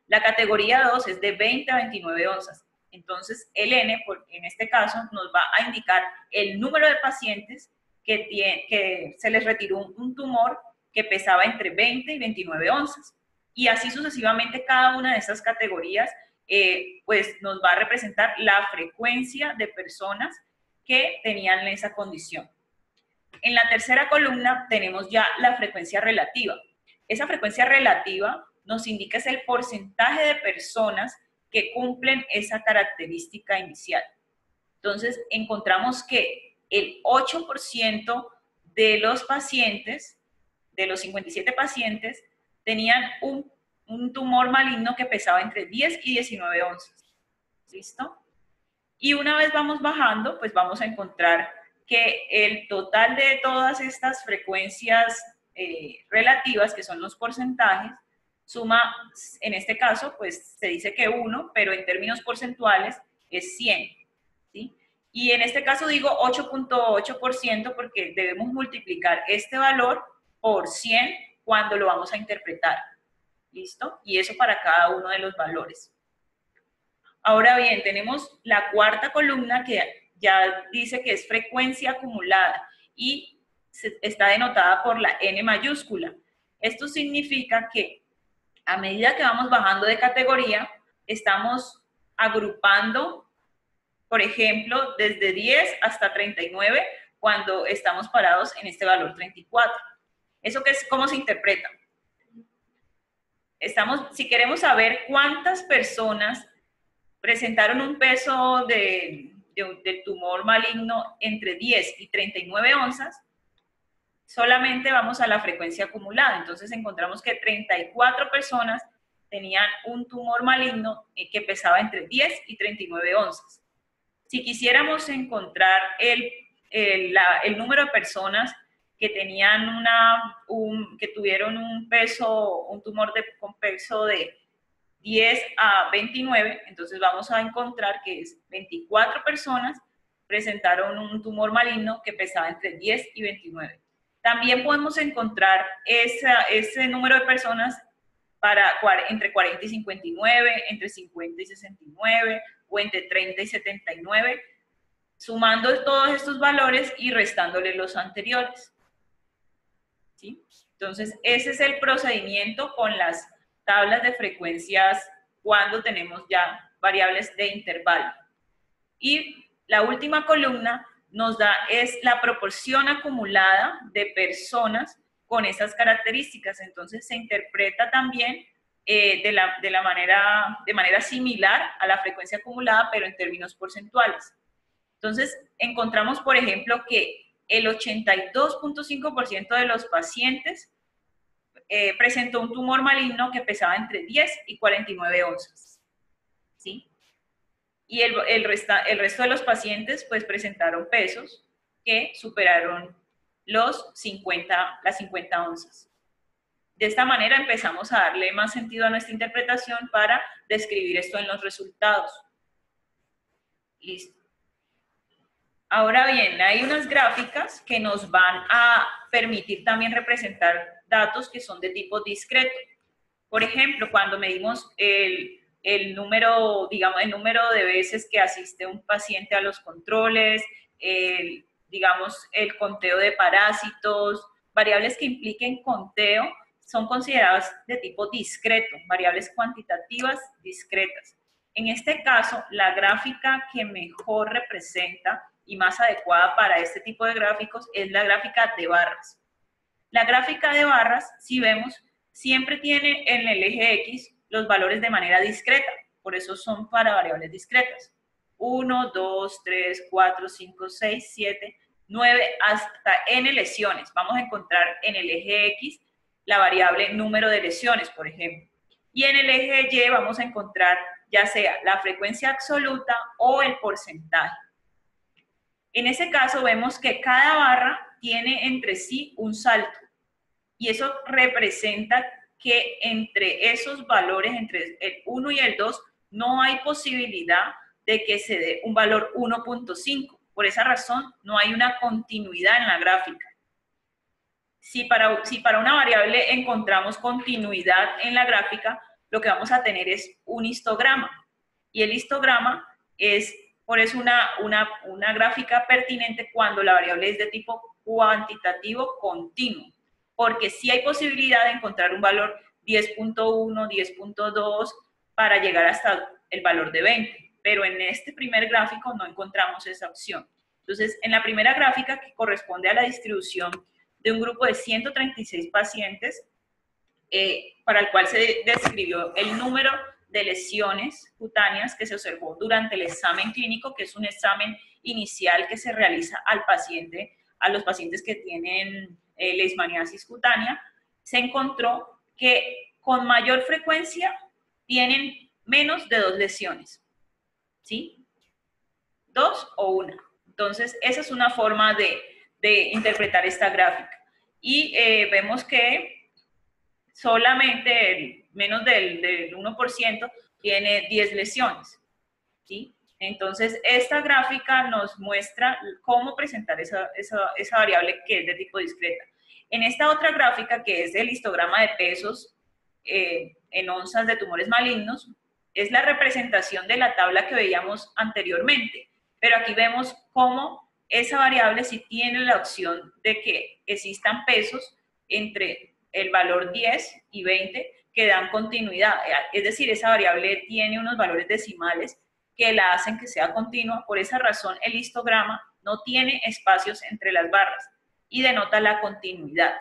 La categoría 2 es de 20 a 29 onzas. Entonces, el N, en este caso, nos va a indicar el número de pacientes que se les retiró un tumor que pesaba entre 20 y 29 onzas. Y así sucesivamente cada una de estas categorías pues nos va a representar la frecuencia de personas que tenían esa condición. En la tercera columna tenemos ya la frecuencia relativa. Esa frecuencia relativa nos indica es el porcentaje de personas que cumplen esa característica inicial. Entonces encontramos que el 8% de los pacientes, de los 57 pacientes, tenían un tumor maligno que pesaba entre 10 y 19 onzas. ¿Listo? Y una vez vamos bajando, pues vamos a encontrar que el total de todas estas frecuencias relativas, que son los porcentajes, suma, en este caso, pues se dice que 1, pero en términos porcentuales es 100. ¿Sí? Y en este caso digo 8.8% porque debemos multiplicar este valor por 100 cuando lo vamos a interpretar. ¿Listo? Y eso para cada uno de los valores. Ahora bien, tenemos la cuarta columna que ya dice que es frecuencia acumulada y está denotada por la N mayúscula. Esto significa que a medida que vamos bajando de categoría, estamos agrupando, por ejemplo, desde 10 hasta 39 cuando estamos parados en este valor 34. ¿Eso qué es? ¿Cómo se interpreta? Si queremos saber cuántas personas presentaron un peso del tumor maligno entre 10 y 39 onzas, solamente vamos a la frecuencia acumulada. Entonces encontramos que 34 personas tenían un tumor maligno que pesaba entre 10 y 39 onzas. Si quisiéramos encontrar el número de personas que tenían que tuvieron un tumor con peso de 10 a 29, entonces vamos a encontrar que 24 personas presentaron un tumor maligno que pesaba entre 10 y 29. También podemos encontrar ese número de personas entre 40 y 59, entre 50 y 69, o entre 30 y 79, sumando todos estos valores y restándole los anteriores. ¿Sí? Entonces, ese es el procedimiento con las tablas de frecuencias cuando tenemos ya variables de intervalo. Y la última columna nos da es la proporción acumulada de personas con esas características. Entonces se interpreta también de manera similar a la frecuencia acumulada, pero en términos porcentuales. Entonces encontramos, por ejemplo, que el 82.5% de los pacientes presentó un tumor maligno que pesaba entre 10 y 49 onzas. ¿Sí? Y el resto de los pacientes pues presentaron pesos que superaron las 50 onzas. De esta manera empezamos a darle más sentido a nuestra interpretación para describir esto en los resultados. Listo. Ahora bien, hay unas gráficas que nos van a permitir también representar datos que son de tipo discreto. Por ejemplo, cuando medimos el número, digamos, el número de veces que asiste un paciente a los controles, digamos, el conteo de parásitos, Variables que impliquen conteo son consideradas de tipo discreto, variables cuantitativas discretas. En este caso, la gráfica que mejor representa y más adecuada para este tipo de gráficos es la gráfica de barras. La gráfica de barras, si vemos, siempre tiene en el eje X los valores de manera discreta, por eso son para variables discretas. 1, 2, 3, 4, 5, 6, 7, 9, hasta n lesiones. Vamos a encontrar en el eje X la variable número de lesiones, por ejemplo. Y en el eje Y vamos a encontrar ya sea la frecuencia absoluta o el porcentaje. En ese caso vemos que cada barra tiene entre sí un salto y eso representa que entre esos valores, entre el 1 y el 2, no hay posibilidad de que se dé un valor 1.5. Por esa razón no hay una continuidad en la gráfica. Si para una variable encontramos continuidad en la gráfica, lo que vamos a tener es un histograma. Y el histograma es por eso una gráfica pertinente cuando la variable es de tipo cuantitativo continuo. Porque sí hay posibilidad de encontrar un valor 10.1, 10.2 para llegar hasta el valor de 20. Pero en este primer gráfico no encontramos esa opción. Entonces, en la primera gráfica, que corresponde a la distribución de un grupo de 136 pacientes, para el cual se describió el número de lesiones cutáneas que se observó durante el examen clínico, que es un examen inicial que se realiza al paciente, a los pacientes que tienen leishmaniasis cutánea, se encontró que con mayor frecuencia tienen menos de 2 lesiones, ¿sí? 2 o 1. Entonces, esa es una forma de interpretar esta gráfica. Y vemos que solamente menos del 1% tiene 10 lesiones, ¿sí? Entonces, esta gráfica nos muestra cómo presentar esa variable que es de tipo discreta. En esta otra gráfica, que es el histograma de pesos en onzas de tumores malignos, es la representación de la tabla que veíamos anteriormente, pero aquí vemos cómo esa variable sí tiene la opción de que existan pesos entre el valor 10 y 20 que dan continuidad, es decir, esa variable tiene unos valores decimales que la hacen que sea continua. Por esa razón el histograma no tiene espacios entre las barras y denota la continuidad.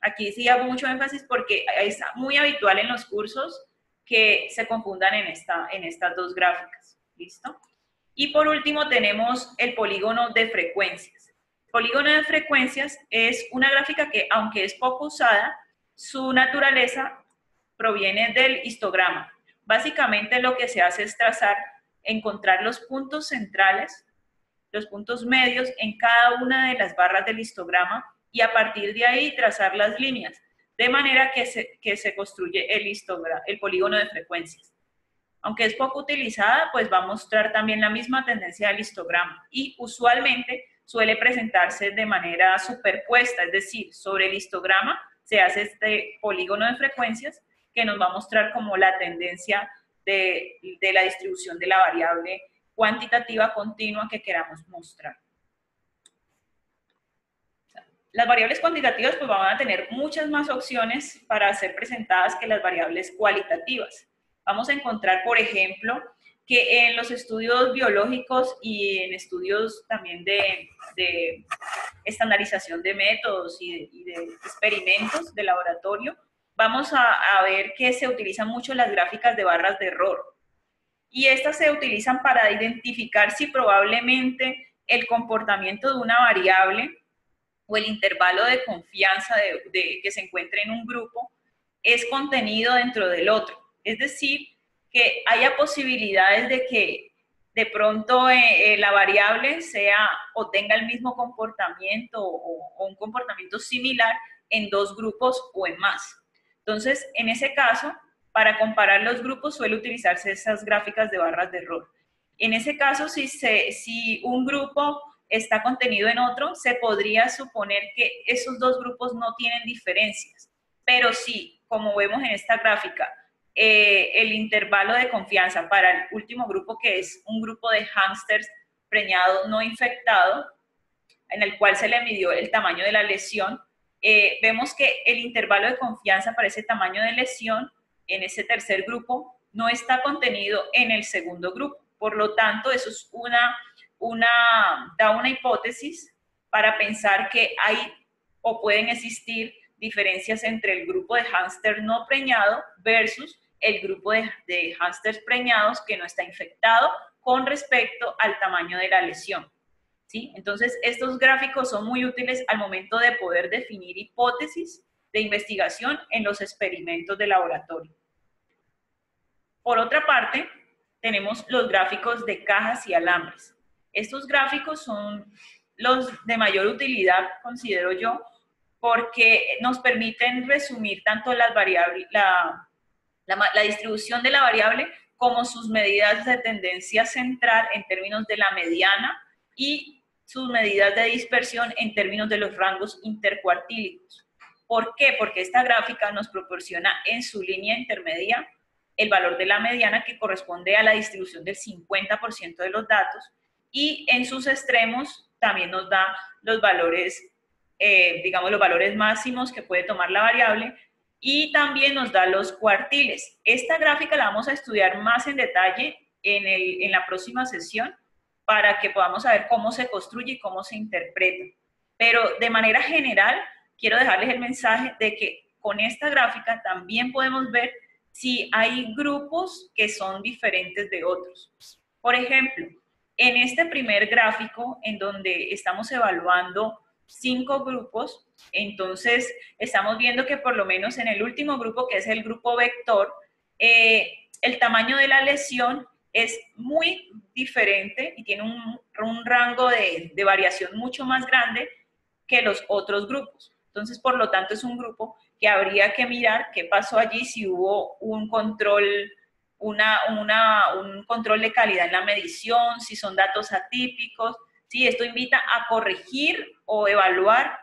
Aquí sí hago mucho énfasis porque es muy habitual en los cursos que se confundan en estas dos gráficas. ¿Listo? Y por último tenemos el polígono de frecuencias. El polígono de frecuencias es una gráfica que, aunque es poco usada, su naturaleza proviene del histograma. Básicamente lo que se hace es encontrar los puntos centrales, los puntos medios en cada una de las barras del histograma y a partir de ahí trazar las líneas, de manera que se construye el polígono de frecuencias. Aunque es poco utilizada, pues va a mostrar también la misma tendencia del histograma y usualmente suele presentarse de manera superpuesta, es decir, sobre el histograma se hace este polígono de frecuencias que nos va a mostrar como la tendencia de la distribución de la variable cuantitativa continua que queramos mostrar. Las variables cuantitativas pues van a tener muchas más opciones para ser presentadas que las variables cualitativas. Vamos a encontrar, por ejemplo, que en los estudios biológicos y en estudios también de estandarización de métodos y de experimentos de laboratorio, vamos a ver que se utilizan mucho las gráficas de barras de error. Y estas se utilizan para identificar si probablemente el comportamiento de una variable o el intervalo de confianza que se encuentre en un grupo es contenido dentro del otro. Es decir, que haya posibilidades de que de pronto la variable sea o tenga el mismo comportamiento o un comportamiento similar en dos grupos o en más. Entonces, en ese caso, para comparar los grupos suele utilizarse esas gráficas de barras de error. En ese caso, si un grupo está contenido en otro, se podría suponer que esos dos grupos no tienen diferencias, pero sí, como vemos en esta gráfica, el intervalo de confianza para el último grupo, que es un grupo de hámsters preñados no infectados, en el cual se le midió el tamaño de la lesión, vemos que el intervalo de confianza para ese tamaño de lesión en ese tercer grupo no está contenido en el segundo grupo. Por lo tanto, eso es da una hipótesis para pensar que hay o pueden existir diferencias entre el grupo de hámster no preñado versus el grupo de hámsters preñados que no está infectado con respecto al tamaño de la lesión. ¿Sí? Entonces, estos gráficos son muy útiles al momento de poder definir hipótesis de investigación en los experimentos de laboratorio. Por otra parte, tenemos los gráficos de cajas y alambres. Estos gráficos son los de mayor utilidad, considero yo, porque nos permiten resumir tanto las variables, la distribución de la variable como sus medidas de tendencia central en términos de la mediana y sus medidas de dispersión en términos de los rangos intercuartílicos. ¿Por qué? Porque esta gráfica nos proporciona en su línea intermedia el valor de la mediana, que corresponde a la distribución del 50% de los datos, y en sus extremos también nos da los valores, digamos, los valores máximos que puede tomar la variable, y también nos da los cuartiles. Esta gráfica la vamos a estudiar más en detalle en la próxima sesión para que podamos saber cómo se construye y cómo se interpreta. Pero de manera general, quiero dejarles el mensaje de que con esta gráfica también podemos ver si hay grupos que son diferentes de otros. Por ejemplo, en este primer gráfico, en donde estamos evaluando 5 grupos, entonces estamos viendo que por lo menos en el último grupo, que es el grupo vector, el tamaño de la lesión es muy diferente y tiene un rango de variación mucho más grande que los otros grupos. Entonces, por lo tanto, es un grupo que habría que mirar qué pasó allí, si hubo un control, un control de calidad en la medición, si son datos atípicos, si esto invita a corregir o evaluar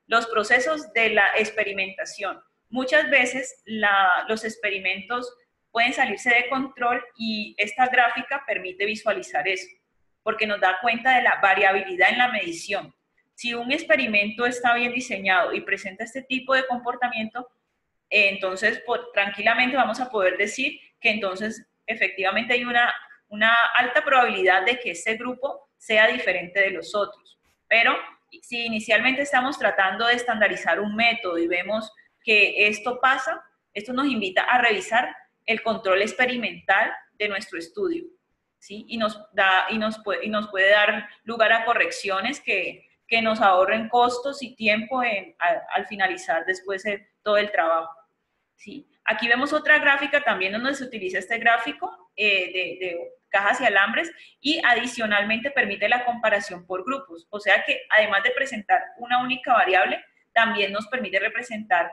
los procesos de la experimentación. Muchas veces los experimentos pueden salirse de control y esta gráfica permite visualizar eso, porque nos da cuenta de la variabilidad en la medición. Si un experimento está bien diseñado y presenta este tipo de comportamiento, entonces tranquilamente vamos a poder decir que entonces efectivamente hay una alta probabilidad de que ese grupo sea diferente de los otros. Pero si inicialmente estamos tratando de estandarizar un método y vemos que esto pasa, esto nos invita a revisar el control experimental de nuestro estudio, ¿sí? Y nos puede dar lugar a correcciones que nos ahorren costos y tiempo al finalizar después todo el trabajo, ¿sí? Aquí vemos otra gráfica también donde se utiliza este gráfico de cajas y alambres, y adicionalmente permite la comparación por grupos. O sea que además de presentar una única variable, también nos permite representar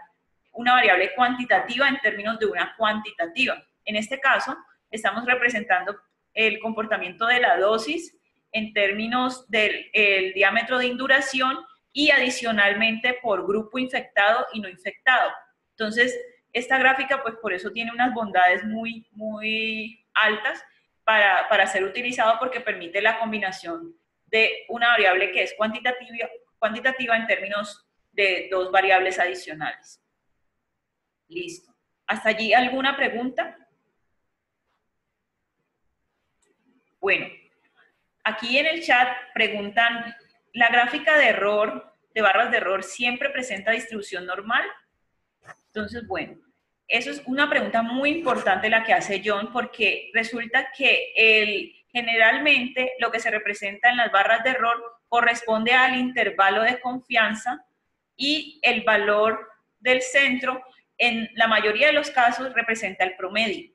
una variable cuantitativa en términos de una cuantitativa. En este caso, estamos representando el comportamiento de la dosis en términos del diámetro de induración y adicionalmente por grupo infectado y no infectado. Entonces, esta gráfica, pues por eso tiene unas bondades muy, muy altas para ser utilizado, porque permite la combinación de una variable que es cuantitativa en términos de dos variables adicionales. Listo. ¿Hasta allí alguna pregunta? Bueno, aquí en el chat preguntan, ¿la gráfica de error, de barras de error, siempre presenta distribución normal? Entonces, bueno, eso es una pregunta muy importante la que hace John, porque resulta que generalmente lo que se representa en las barras de error corresponde al intervalo de confianza, y el valor del centro en la mayoría de los casos representa el promedio.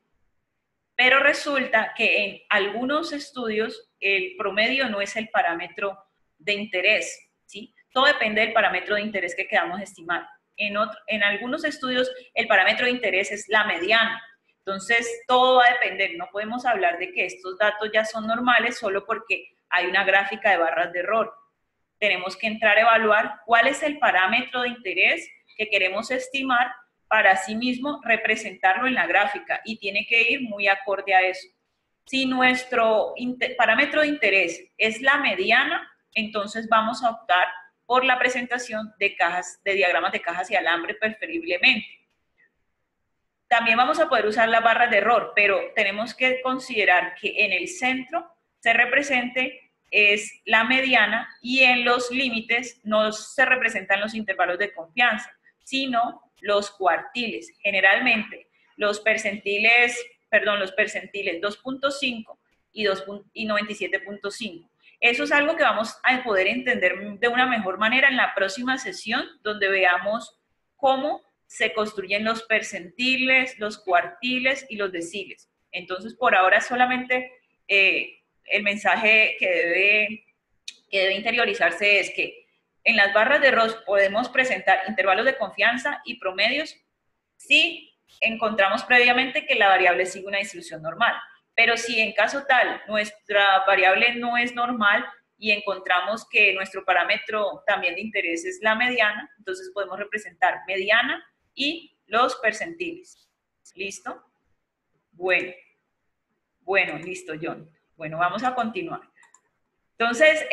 Pero resulta que en algunos estudios el promedio no es el parámetro de interés, ¿sí? Todo depende del parámetro de interés que queramos estimar. En algunos estudios el parámetro de interés es la mediana. Entonces, todo va a depender. No podemos hablar de que estos datos ya son normales solo porque hay una gráfica de barras de error. Tenemos que entrar a evaluar cuál es el parámetro de interés que queremos estimar para asimismo representarlo en la gráfica, y tiene que ir muy acorde a eso. Si nuestro parámetro de interés es la mediana, entonces vamos a optar por la presentación de diagramas de cajas y alambre preferiblemente. También vamos a poder usar las barras de error, pero tenemos que considerar que en el centro se represente es la mediana y en los límites no se representan los intervalos de confianza, sino los cuartiles. Generalmente los percentiles 2.5 y 97.5. Eso es algo que vamos a poder entender de una mejor manera en la próxima sesión, donde veamos cómo se construyen los percentiles, los cuartiles y los deciles. Entonces, por ahora solamente el mensaje que debe interiorizarse es que en las barras de ROS podemos presentar intervalos de confianza y promedios si encontramos previamente que la variable sigue una distribución normal. Pero si en caso tal nuestra variable no es normal y encontramos que nuestro parámetro también de interés es la mediana, entonces podemos representar mediana y los percentiles. ¿Listo? Bueno, listo, John. Bueno, vamos a continuar. Entonces,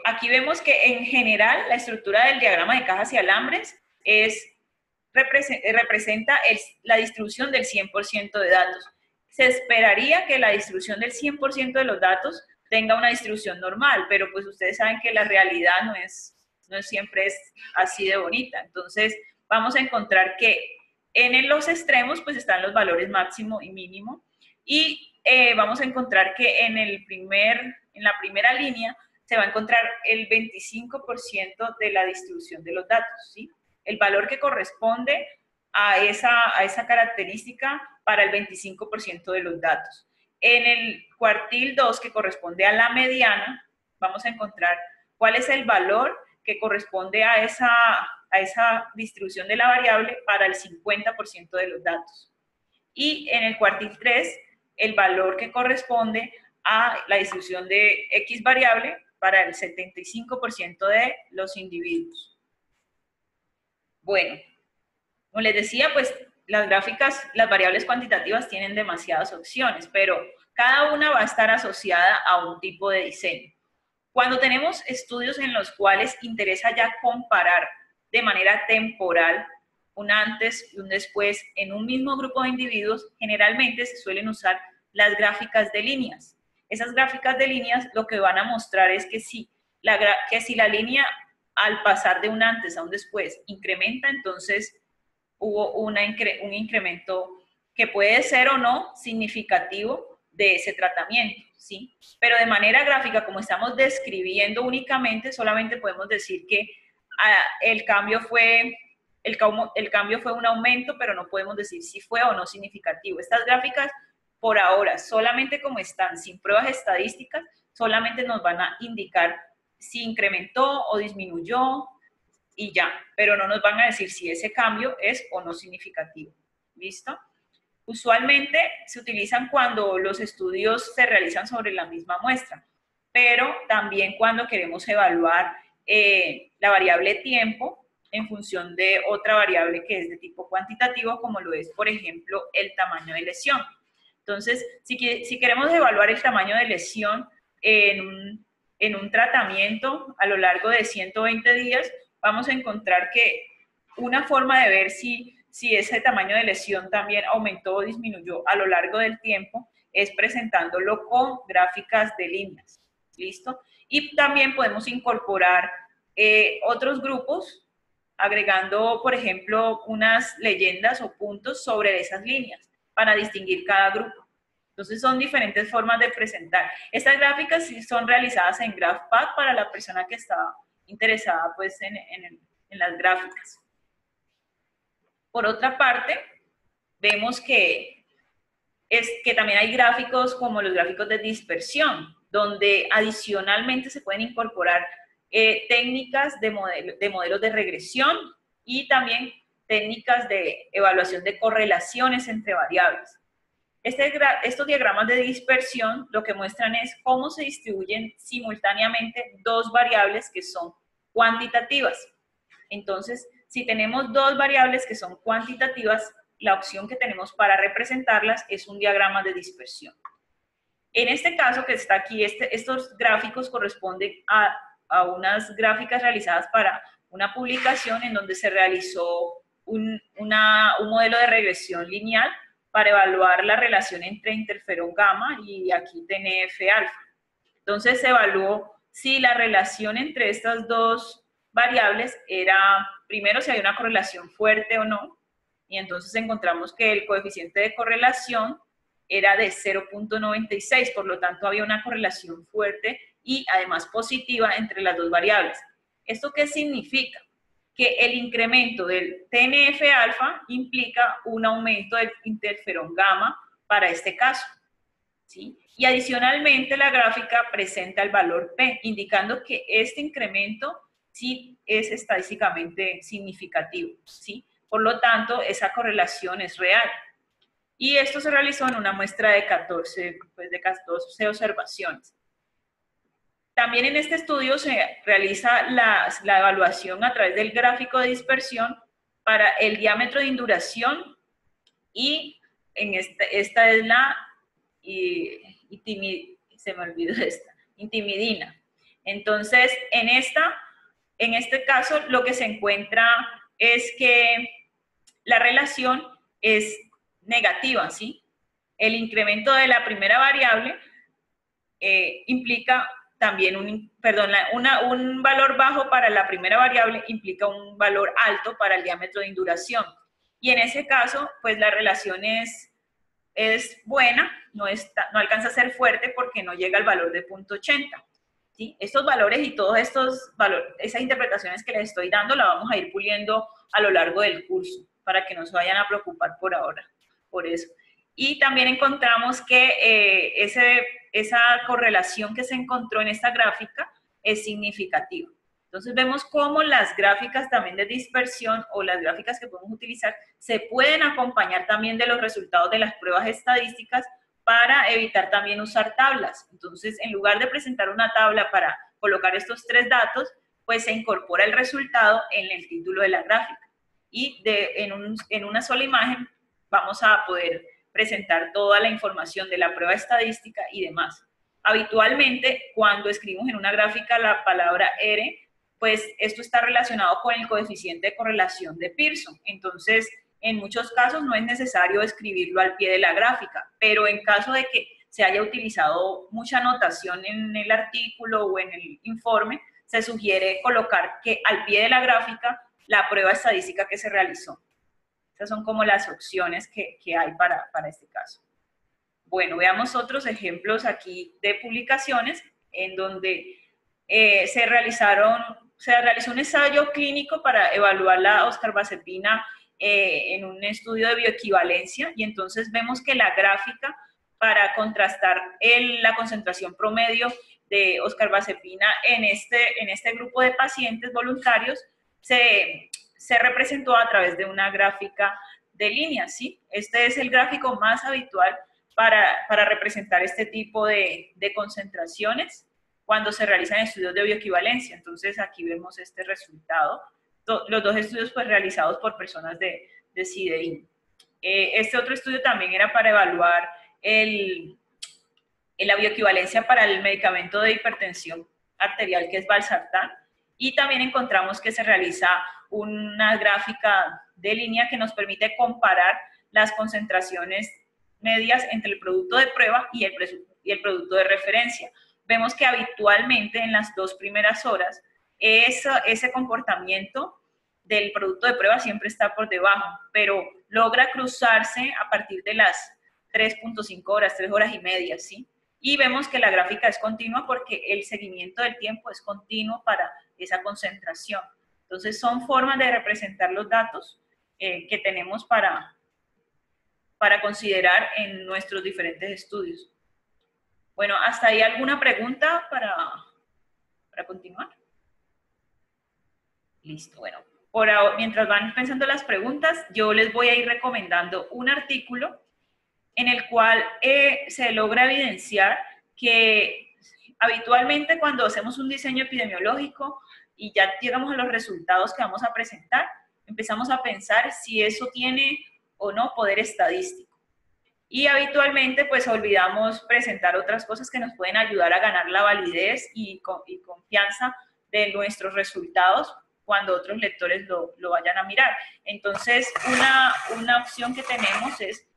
aquí vemos que en general la estructura del diagrama de cajas y alambres representa la distribución del 100% de datos. Se esperaría que la distribución del 100% de los datos tenga una distribución normal, pero pues ustedes saben que la realidad no siempre es así de bonita. Entonces, vamos a encontrar que en los extremos pues están los valores máximo y mínimo y vamos a encontrar que en la primera línea se va a encontrar el 25% de la distribución de los datos, ¿sí? El valor que corresponde a esa característica para el 25% de los datos. En el cuartil 2, que corresponde a la mediana, vamos a encontrar cuál es el valor que corresponde a esa distribución de la variable para el 50% de los datos. Y en el cuartil 3, el valor que corresponde a la distribución de X variable para el 75% de los individuos. Bueno, como les decía, pues las gráficas, las variables cuantitativas tienen demasiadas opciones, pero cada una va a estar asociada a un tipo de diseño. Cuando tenemos estudios en los cuales interesa ya comparar de manera temporal un antes y un después en un mismo grupo de individuos, generalmente se suelen usar las gráficas de líneas. Esas gráficas de líneas lo que van a mostrar es que si la línea al pasar de un antes a un después incrementa, entonces hubo un incremento que puede ser o no significativo de ese tratamiento, ¿sí? Pero de manera gráfica, como estamos describiendo únicamente, solamente podemos decir que el cambio fue un aumento, pero no podemos decir si fue o no significativo. Estas gráficas, por ahora, solamente como están, sin pruebas estadísticas, solamente nos van a indicar si incrementó o disminuyó y ya, pero no nos van a decir si ese cambio es o no significativo. ¿Listo? Usualmente se utilizan cuando los estudios se realizan sobre la misma muestra, pero también cuando queremos evaluar la variable tiempo en función de otra variable que es de tipo cuantitativo, como lo es, por ejemplo, el tamaño de lesión. Entonces, si queremos evaluar el tamaño de lesión en un tratamiento a lo largo de 120 días, vamos a encontrar que una forma de ver si ese tamaño de lesión también aumentó o disminuyó a lo largo del tiempo es presentándolo con gráficas de líneas. ¿Listo? Y también podemos incorporar otros grupos agregando, por ejemplo, unas leyendas o puntos sobre esas líneas para distinguir cada grupo. Entonces son diferentes formas de presentar. Estas gráficas sí son realizadas en GraphPad para la persona que está interesada pues, en las gráficas. Por otra parte, vemos que también hay gráficos como los gráficos de dispersión, donde adicionalmente se pueden incorporar técnicas de modelos de regresión y también técnicas de evaluación de correlaciones entre variables. Estos diagramas de dispersión lo que muestran es cómo se distribuyen simultáneamente dos variables que son cuantitativas. Entonces, si tenemos dos variables que son cuantitativas, la opción que tenemos para representarlas es un diagrama de dispersión. En este caso que está aquí, estos gráficos corresponden a a unas gráficas realizadas para una publicación en donde se realizó un modelo de regresión lineal para evaluar la relación entre interferón gamma y aquí TNF-alfa. Entonces se evaluó si la relación entre estas dos variables era, primero, si hay una correlación fuerte o no, y entonces encontramos que el coeficiente de correlación era de 0.96, por lo tanto había una correlación fuerte y además positiva entre las dos variables. ¿Esto qué significa? Que el incremento del TNF-alfa implica un aumento del interferón gamma para este caso, ¿sí? Y adicionalmente la gráfica presenta el valor P, indicando que este incremento sí es estadísticamente significativo, ¿sí? Por lo tanto, esa correlación es real. Y esto se realizó en una muestra de 14 observaciones. También en este estudio se realiza la evaluación a través del gráfico de dispersión para el diámetro de induración y en esta es la intimidina. Entonces, en este caso, lo que se encuentra es que la relación es negativa, ¿sí? El incremento de la primera variable implica también un valor bajo para la primera variable implica un valor alto para el diámetro de induración. Y en ese caso, pues la relación es buena, no alcanza a ser fuerte porque no llega al valor de 0.80. ¿Sí? Estos valores y todos estos valores, esas interpretaciones que les estoy dando, las vamos a ir puliendo a lo largo del curso, para que no se vayan a preocupar por ahora, por eso. Y también encontramos que esa correlación que se encontró en esta gráfica es significativa. Entonces vemos cómo las gráficas también de dispersión o las gráficas que podemos utilizar se pueden acompañar también de los resultados de las pruebas estadísticas para evitar también usar tablas. Entonces, en lugar de presentar una tabla para colocar estos tres datos, pues se incorpora el resultado en el título de la gráfica. Y en una sola imagen vamos a poder presentar toda la información de la prueba estadística y demás. Habitualmente, cuando escribimos en una gráfica la palabra R, pues esto está relacionado con el coeficiente de correlación de Pearson. Entonces, en muchos casos no es necesario escribirlo al pie de la gráfica, pero en caso de que se haya utilizado mucha notación en el artículo o en el informe, se sugiere colocar que al pie de la gráfica la prueba estadística que se realizó. Estas son como las opciones que hay para este caso. Bueno, veamos otros ejemplos aquí de publicaciones en donde se realizó un ensayo clínico para evaluar la oscarbazepina en un estudio de bioequivalencia y entonces vemos que la gráfica para contrastar la concentración promedio de oscarbazepina en este grupo de pacientes voluntarios se representó a través de una gráfica de líneas, ¿sí? Este es el gráfico más habitual para representar este tipo de concentraciones cuando se realizan estudios de bioequivalencia. Entonces, aquí vemos este resultado. Los dos estudios pues realizados por personas de CIDEIN. Este otro estudio también era para evaluar la bioequivalencia para el medicamento de hipertensión arterial que es valsartán. Y también encontramos que se realiza una gráfica de línea que nos permite comparar las concentraciones medias entre el producto de prueba y el producto de referencia. Vemos que habitualmente en las 2 primeras horas ese comportamiento del producto de prueba siempre está por debajo, pero logra cruzarse a partir de las 3.5 horas, 3 horas y media, ¿sí? Y vemos que la gráfica es continua porque el seguimiento del tiempo es continuo para esa concentración. Entonces, son formas de representar los datos que tenemos para considerar en nuestros diferentes estudios. Bueno, ¿hasta ahí alguna pregunta para continuar? Listo, bueno. Mientras van pensando las preguntas, yo les voy a ir recomendando un artículo en el cual se logra evidenciar que habitualmente cuando hacemos un diseño epidemiológico y ya llegamos a los resultados que vamos a presentar, empezamos a pensar si eso tiene o no poder estadístico. Y habitualmente pues olvidamos presentar otras cosas que nos pueden ayudar a ganar la validez y confianza de nuestros resultados cuando otros lectores lo vayan a mirar. Entonces, una opción que tenemos es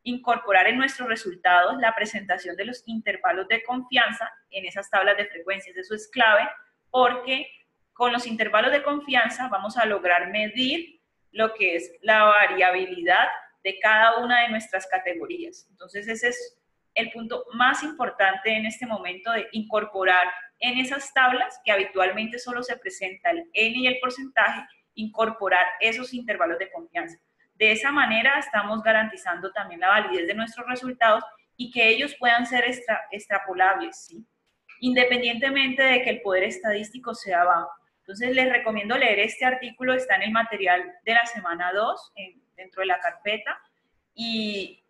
incorporar en nuestros resultados la presentación de los intervalos de confianza en esas tablas de frecuencias. Eso es clave porque con los intervalos de confianza vamos a lograr medir lo que es la variabilidad de cada una de nuestras categorías. Entonces, ese es el punto más importante en este momento, de incorporar en esas tablas, que habitualmente solo se presenta el N y el porcentaje, incorporar esos intervalos de confianza. De esa manera estamos garantizando también la validez de nuestros resultados y que ellos puedan ser extrapolables, ¿sí? Independientemente de que el poder estadístico sea bajo. Entonces, les recomiendo leer este artículo, está en el material de la semana 2, dentro de la carpeta, y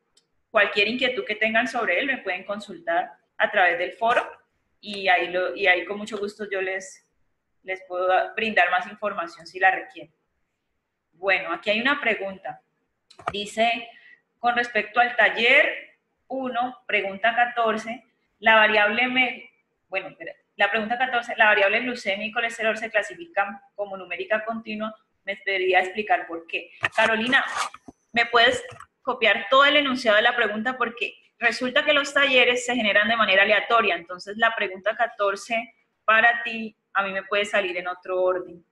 cualquier inquietud que tengan sobre él me pueden consultar a través del foro, y ahí con mucho gusto yo les puedo brindar más información si la requieren. Bueno, aquí hay una pregunta. Dice, con respecto al taller 1, pregunta 14, la variable pregunta 14, la variable glucemia y colesterol se clasifican como numérica continua. Me debería explicar por qué. Carolina, ¿me puedes copiar todo el enunciado de la pregunta? Porque resulta que los talleres se generan de manera aleatoria. Entonces, la pregunta 14 para ti, a mí me puede salir en otro orden.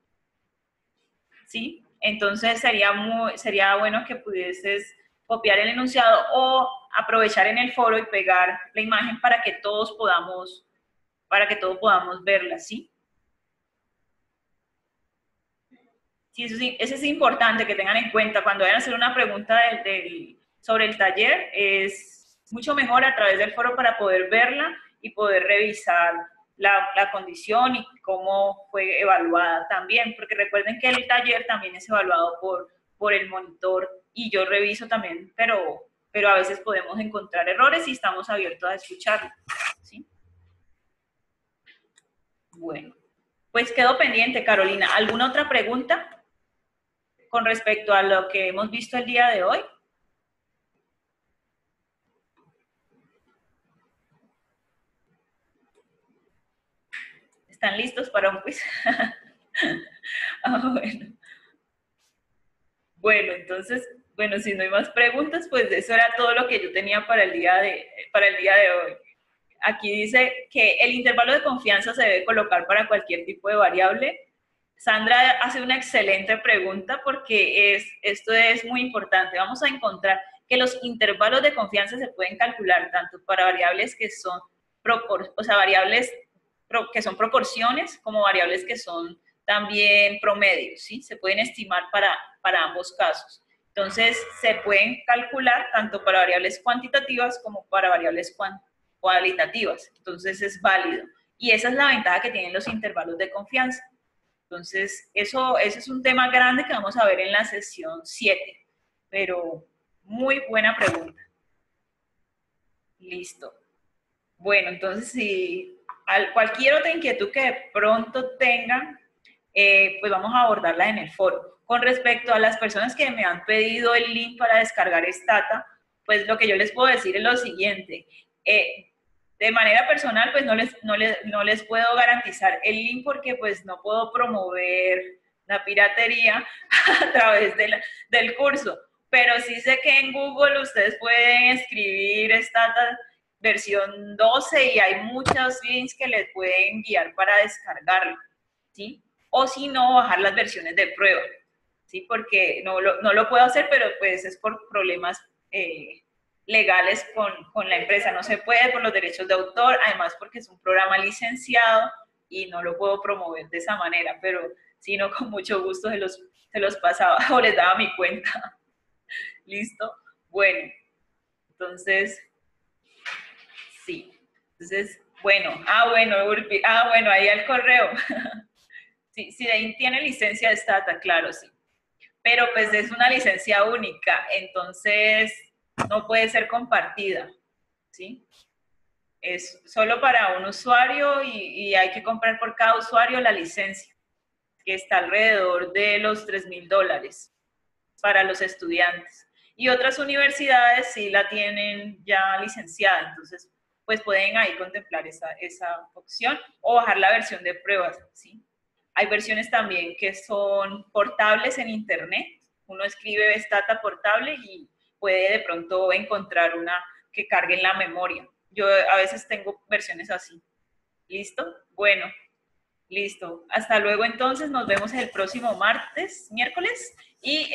¿Sí? Entonces, sería bueno que pudieses copiar el enunciado o aprovechar en el foro y pegar la imagen para que todos podamos verla, ¿sí? Sí, eso es importante que tengan en cuenta. Cuando vayan a hacer una pregunta sobre el taller, es mucho mejor a través del foro para poder verla y poder revisar la condición y cómo fue evaluada también, porque recuerden que el taller también es evaluado por el monitor y yo reviso también, pero a veces podemos encontrar errores y estamos abiertos a escucharlo, ¿sí? Bueno, pues quedo pendiente, Carolina. ¿Alguna otra pregunta con respecto a lo que hemos visto el día de hoy? ¿Están listos para un quiz? Bueno. Bueno, entonces, si no hay más preguntas, pues eso era todo lo que yo tenía para el día de hoy. Aquí dice que el intervalo de confianza se debe colocar para cualquier tipo de variable. Sandra hace una excelente pregunta porque esto es muy importante. Vamos a encontrar que los intervalos de confianza se pueden calcular tanto para variables que son, variables que son proporciones, como variables que son también promedios, ¿sí? Se pueden estimar para ambos casos. Entonces, se pueden calcular tanto para variables cuantitativas como para variables cualitativas. Entonces, es válido. Y esa es la ventaja que tienen los intervalos de confianza. Entonces, eso es un tema grande que vamos a ver en la sesión 7, pero muy buena pregunta. Listo. Bueno, entonces, si cualquier otra inquietud que de pronto tengan, pues vamos a abordarla en el foro. Con respecto a las personas que me han pedido el link para descargar Stata, pues lo que yo les puedo decir es lo siguiente. De manera personal, pues no les puedo garantizar el link porque pues no puedo promover la piratería a través del curso. Pero sí sé que en Google ustedes pueden escribir Stata versión 12 y hay muchos links que les pueden guiar para descargarlo, ¿sí? O si no, bajar las versiones de prueba, ¿sí? Porque no lo puedo hacer, pero pues es por problemas legales con la empresa. No se puede por los derechos de autor, además porque es un programa licenciado y no lo puedo promover de esa manera, pero si no, con mucho gusto se los pasaba o les daba mi cuenta. ¿Listo? Bueno, entonces, sí. Entonces, bueno, ahí el correo. Sí, de ahí tiene licencia de Stata, claro, sí. Pero pues es una licencia única, entonces no puede ser compartida, ¿sí? Es solo para un usuario y hay que comprar por cada usuario la licencia, que está alrededor de los $3,000 para los estudiantes. Y otras universidades sí la tienen ya licenciada, entonces pues pueden ahí contemplar esa opción o bajar la versión de pruebas, ¿sí? Hay versiones también que son portables en internet. Uno escribe Stata portable y puede de pronto encontrar una que cargue en la memoria. Yo a veces tengo versiones así. ¿Listo? Bueno, listo. Hasta luego entonces. Nos vemos el próximo miércoles. Y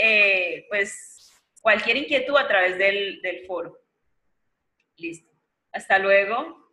pues cualquier inquietud a través del foro. Listo. Hasta luego.